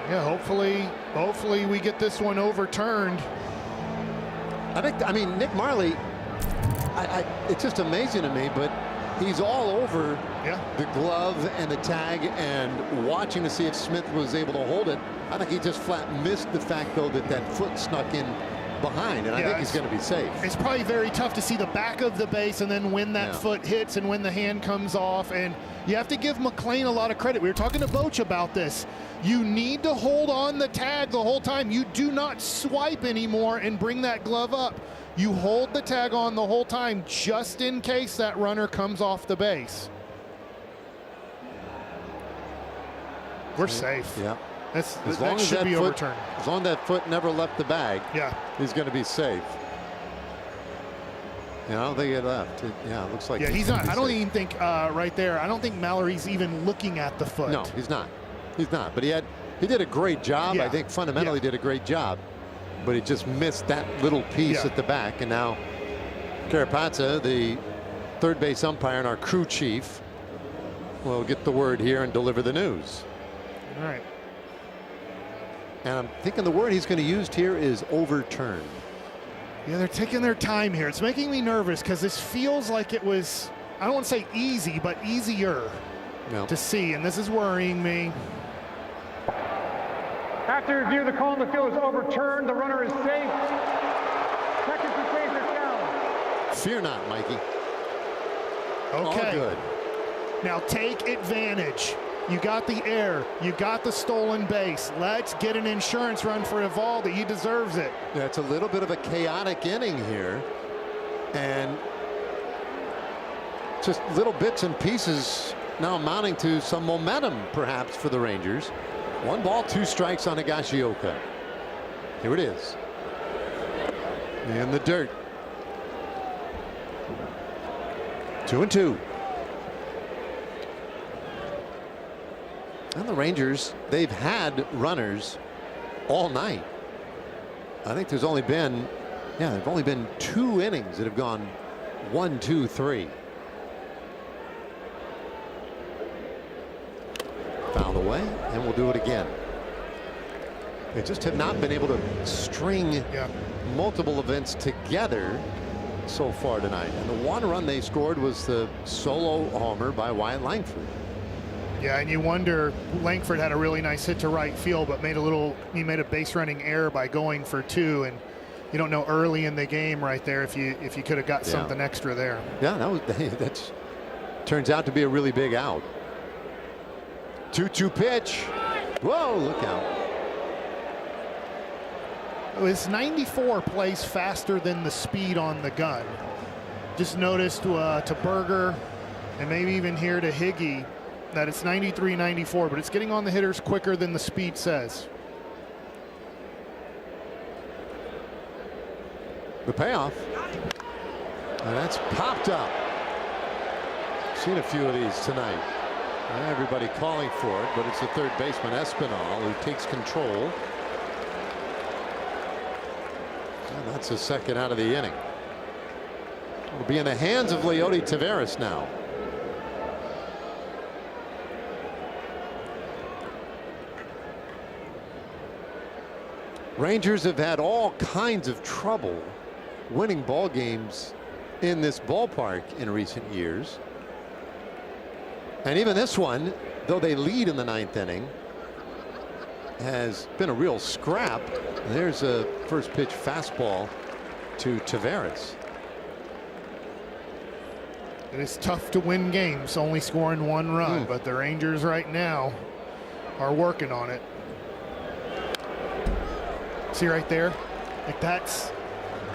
Yeah, hopefully we get this one overturned. I mean, Nick Marley, it's just amazing to me, but he's all over the glove and the tag and watching to see if Smith was able to hold it. I think he just flat missed the fact, though, that foot snuck in behind, and I think he's going to be safe. It's probably very tough to see the back of the base and then when that foot hits and when the hand comes off. And you have to give McLean a lot of credit. We were talking to Boch about this. You need to hold on the tag the whole time. You do not swipe anymore and bring that glove up. You hold the tag on the whole time just in case that runner comes off the base. We're safe. Yeah. That should be overturned. As long as that foot never left the bag, he's going to be safe. Yeah, I don't think it left. It looks like he's not. I don't even think right there. I don't think Mallory's even looking at the foot. No, he's not. He's not. But he did a great job. I think fundamentally did a great job. But he just missed that little piece at the back. And now Carapazza, the third base umpire and our crew chief, will get the word here and deliver the news. All right. And I'm thinking the word he's going to use here is overturned. Yeah, they're taking their time here. It's making me nervous because this feels like it was, I don't want to say easy, but easier to see. And this is worrying me. After review, the call in the field is overturned. The runner is safe. Seconds to save their down. Fear not, Mikey. Okay. All good. Now take advantage. You got the air. You got the stolen base. Let's get an insurance run for EOVALDI. He deserves it. Yeah, it's a little bit of a chaotic inning here. And just little bits and pieces now amounting to some momentum, perhaps, for the Rangers. 1 ball, 2 strikes on Higashioka. Here it is. In the dirt. 2-2. And the Rangers, they've had runners all night. I think there's only been, there've only been 2 innings that have gone 1, 2, 3. Fouled away, and we'll do it again. They just have not been able to string multiple events together so far tonight. And the 1 run they scored was the solo homer by Wyatt Langford. Yeah, and you wonder, Langford had a really nice hit to right field, but he made a base running error by going for 2, and you don't know early in the game right there if you could have got something extra there. Yeah, that turns out to be a really big out. 2-2 pitch. Whoa, look out. His 94 plays faster than the speed on the gun. Just noticed to Berger and maybe even here to Higgy that it's 93, 94, but it's getting on the hitters quicker than the speed says. The payoff. And that's popped up. Seen a few of these tonight. Everybody calling for it, but it's the third baseman, Espinal, who takes control. And that's the second out of the inning. It'll be in the hands of Leody Taveras now. Rangers have had all kinds of trouble winning ball games in this ballpark in recent years. And even this one, though they lead in the 9th inning, has been a real scrap. There's a first pitch fastball to Taveras. It is tough to win games only scoring 1 run, but the Rangers right now are working on it. See right there, like that's,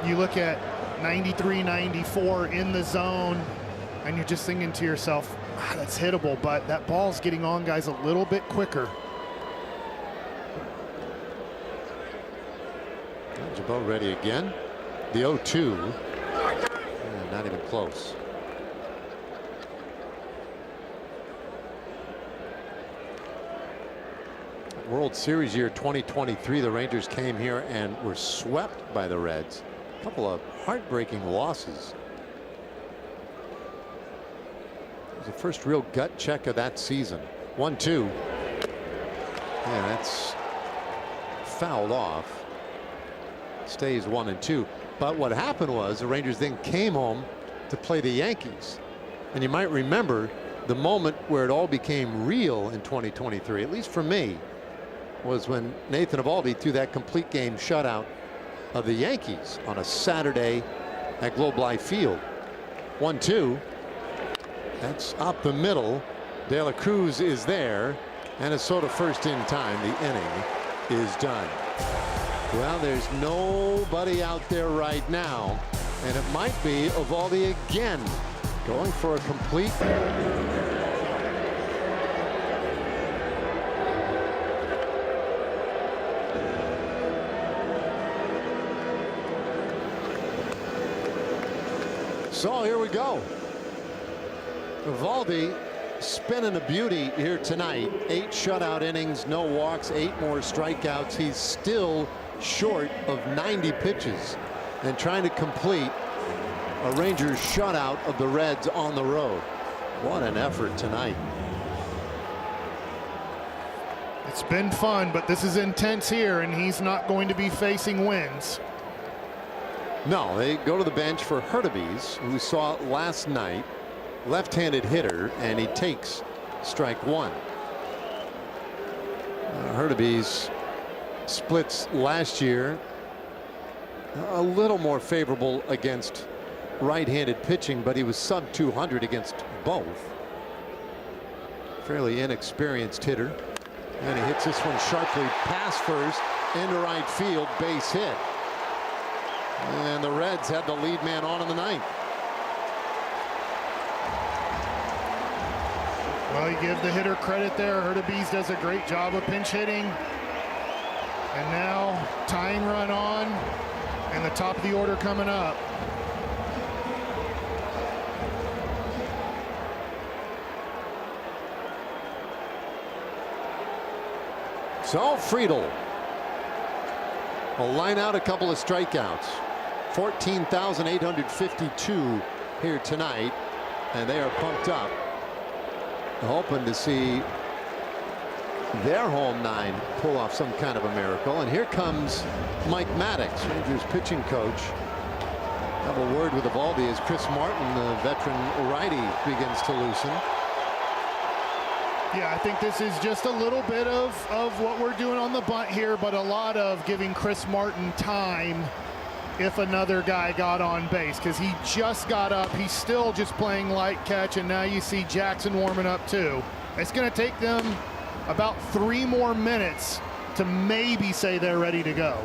you look at 93, 94 in the zone, and you're just thinking to yourself, that's hittable, but that ball's getting on guys a little bit quicker. Jabot ready again. The 0-2. Not even close. World Series year 2023, the Rangers came here and were swept by the Reds. A couple of heartbreaking losses. It was the first real gut check of that season. 1-2. Yeah, that's fouled off. Stays 1-2. But what happened was the Rangers then came home to play the Yankees. And you might remember the moment where it all became real in 2023, at least for me, was when Nathan Eovaldi threw that complete game shutout of the Yankees on a Saturday at Globe Life Field. 1-2. That's up the middle. De La Cruz is there, and a Soto first in time. The inning is done. Well, there's nobody out there right now, and it might be Eovaldi again, going for a complete. So here we go. Eovaldi spinning a beauty here tonight. 8 shutout innings, no walks, 8 more strikeouts. He's still short of 90 pitches and trying to complete a Rangers shutout of the Reds on the road. What an effort tonight. It's been fun, but this is intense here, and he's not going to be facing wins. No, they go to the bench for Hurtubise, who we saw last night, left-handed hitter, and he takes strike 1. Hurtubise splits last year a little more favorable against right-handed pitching, but he was sub 200 against both. Fairly inexperienced hitter, and he hits this one sharply past first into right field, base hit. And the Reds had the lead man on in the 9th. Well, you give the hitter credit there. Hurtubise does a great job of pinch hitting. And now tying run on, and the top of the order coming up. So Friedl will line out a couple of strikeouts. 14,852 here tonight, and they are pumped up, hoping to see their home 9 pull off some kind of a miracle. And here comes Mike Maddox, Rangers pitching coach. Have a word with Eovaldi as Chris Martin, the veteran righty, begins to loosen. Yeah, I think this is just a little bit of what we're doing on the bunt here, but a lot of giving Chris Martin time if another guy got on base, because he just got up. He's still just playing light catch, and now you see Jackson warming up too. It's going to take them about 3 more minutes to maybe say they're ready to go.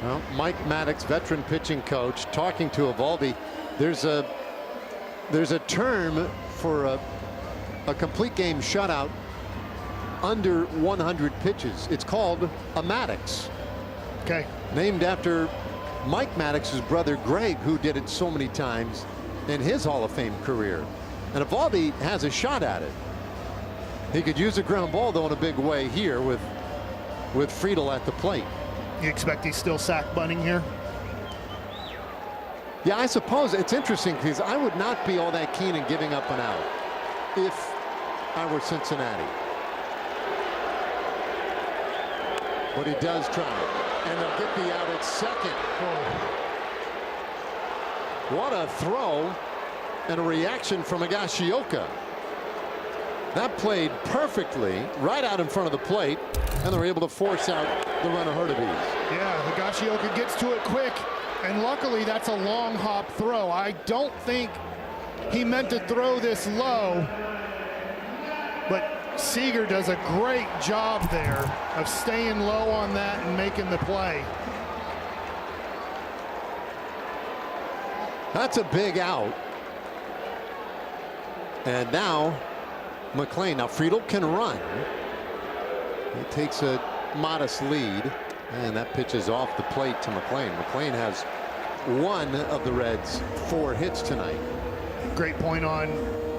Well, Mike Maddox, veteran pitching coach, talking to Eovaldi. There's a term for a complete game shutout under 100 pitches. It's called a Maddox. Okay. Named after Mike Maddox's brother Greg, who did it so many times in his Hall of Fame career. And Eovaldi has a shot at it. He could use a ground ball, though, in a big way here with Friedl at the plate. You expect he's still sack bunting here? Yeah, I suppose it's interesting because I would not be all that keen in giving up an out if I were Cincinnati. But he does try. And they'll get the out at second. What a throw and a reaction from Higashioka. That played perfectly right out in front of the plate, and they're able to force out the runner Hurtubise. Yeah, Higashioka gets to it quick, and luckily that's a long hop throw. I don't think he meant to throw this low, but Seager does a great job there of staying low on that and making the play. That's a big out. And now McLean. Now Friedel can run. He takes a modest lead, and that pitch is off the plate to McLean. McLean has one of the Reds' 4 hits tonight. Great point on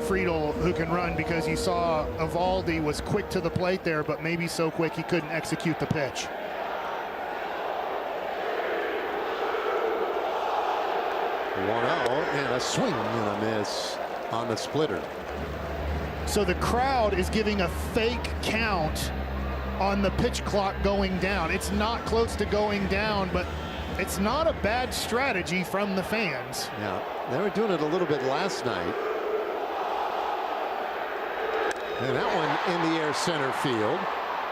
Friedel, who can run, because you saw EOVALDI was quick to the plate there, but maybe so quick he couldn't execute the pitch. And a swing and a miss on the splitter. So the crowd is giving a fake count on the pitch clock going down. It's not close to going down, but it's not a bad strategy from the fans. Yeah, they were doing it a little bit last night. And that one in the air center field.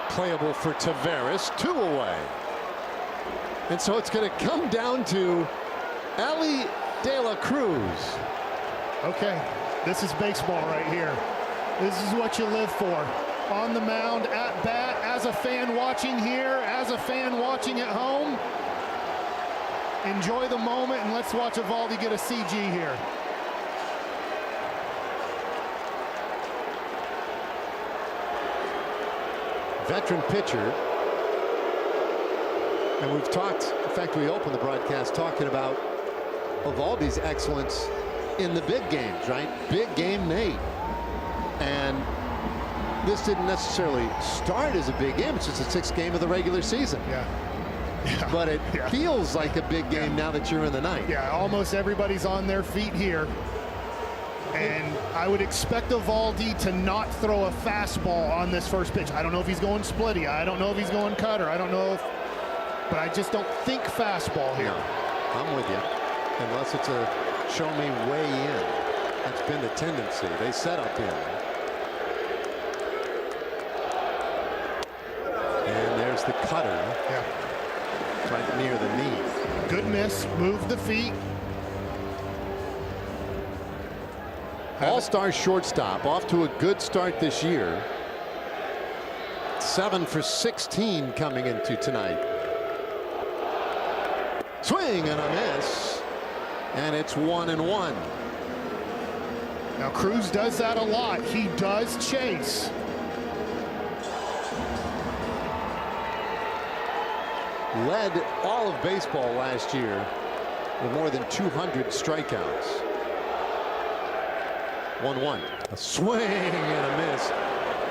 Playable for Taveras, 2 away. And so it's going to come down to Elly De La Cruz. Okay, this is baseball right here. This is what you live for. On the mound, at bat, as a fan watching here, as a fan watching at home. Enjoy the moment, and let's watch EOVALDI get a CG here. Veteran pitcher. And we've talked, in fact, we opened the broadcast talking about EOVALDI's excellence in the big games, right? Big game Nate. And this didn't necessarily start as a big game. It's just a 6th game of the regular season. Yeah. But it feels like a big game now that you're in the ninth. Yeah, almost everybody's on their feet here. And I would expect EOVALDI to not throw a fastball on this first pitch. I don't know if he's going splitty. I don't know if he's going cutter. I don't know if, but I just don't think fastball here. No, I'm with you. Unless it's a show me way in. That's been the tendency. They set up in. And there's the cutter. Yeah. Right near the knee. Good miss. Move the feet. All-star shortstop, off to a good start this year. 7 for 16 coming into tonight. Swing and a miss. And it's 1-1. Now Cruz does that a lot. He does chase. Led all of baseball last year with more than 200 strikeouts. 1-1. A swing and a miss.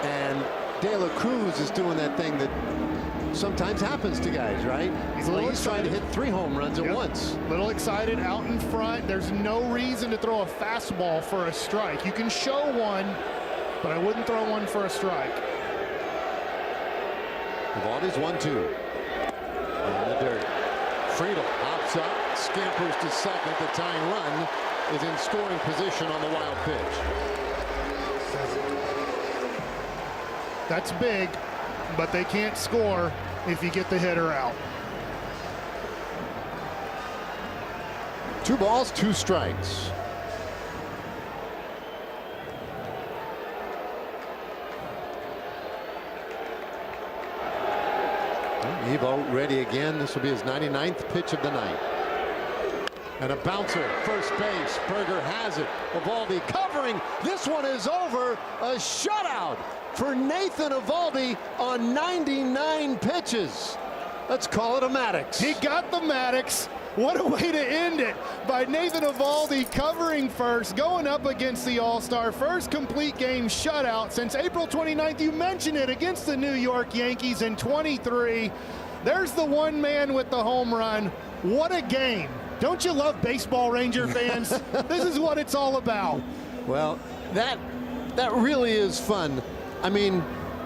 And De La Cruz is doing that thing that sometimes happens to guys, right? He's trying to hit 3 home runs at once. Little excited out in front. There's no reason to throw a fastball for a strike. You can show one, but I wouldn't throw one for a strike. EOVALDI's 1-2. In the dirt. Friedel hops up, scampers to second. The tying run is in scoring position on the wild pitch. That's big, but they can't score if you get the hitter out. 2 balls, 2 strikes. Evo ready again. This will be his 99th pitch of the night. And a bouncer, first base. Berger has it. EOVALDI covering. This one is over. A shutout for Nathan EOVALDI on 99 pitches. Let's call it a Maddox. He got the Maddox. What a way to end it by Nathan EOVALDI covering first, going up against the All-Star. First complete game shutout since April 29th. You mentioned it, against the New York Yankees in 23. There's the one man with the home run. What a game. Don't you love baseball, Ranger fans? This is what it's all about. Well, that really is fun. I mean,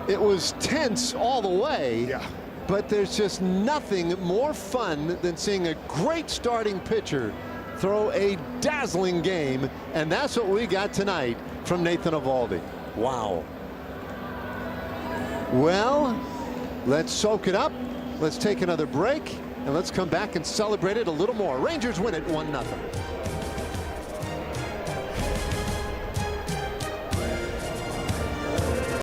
it was tense all the way. Yeah. but there's just nothing more fun than seeing a great starting pitcher throw a dazzling game, and that's what we got tonight from Nathan EOVALDI. Wow. Well, let's soak it up. Let's take another break, and let's come back and celebrate it a little more. Rangers win it 1-0.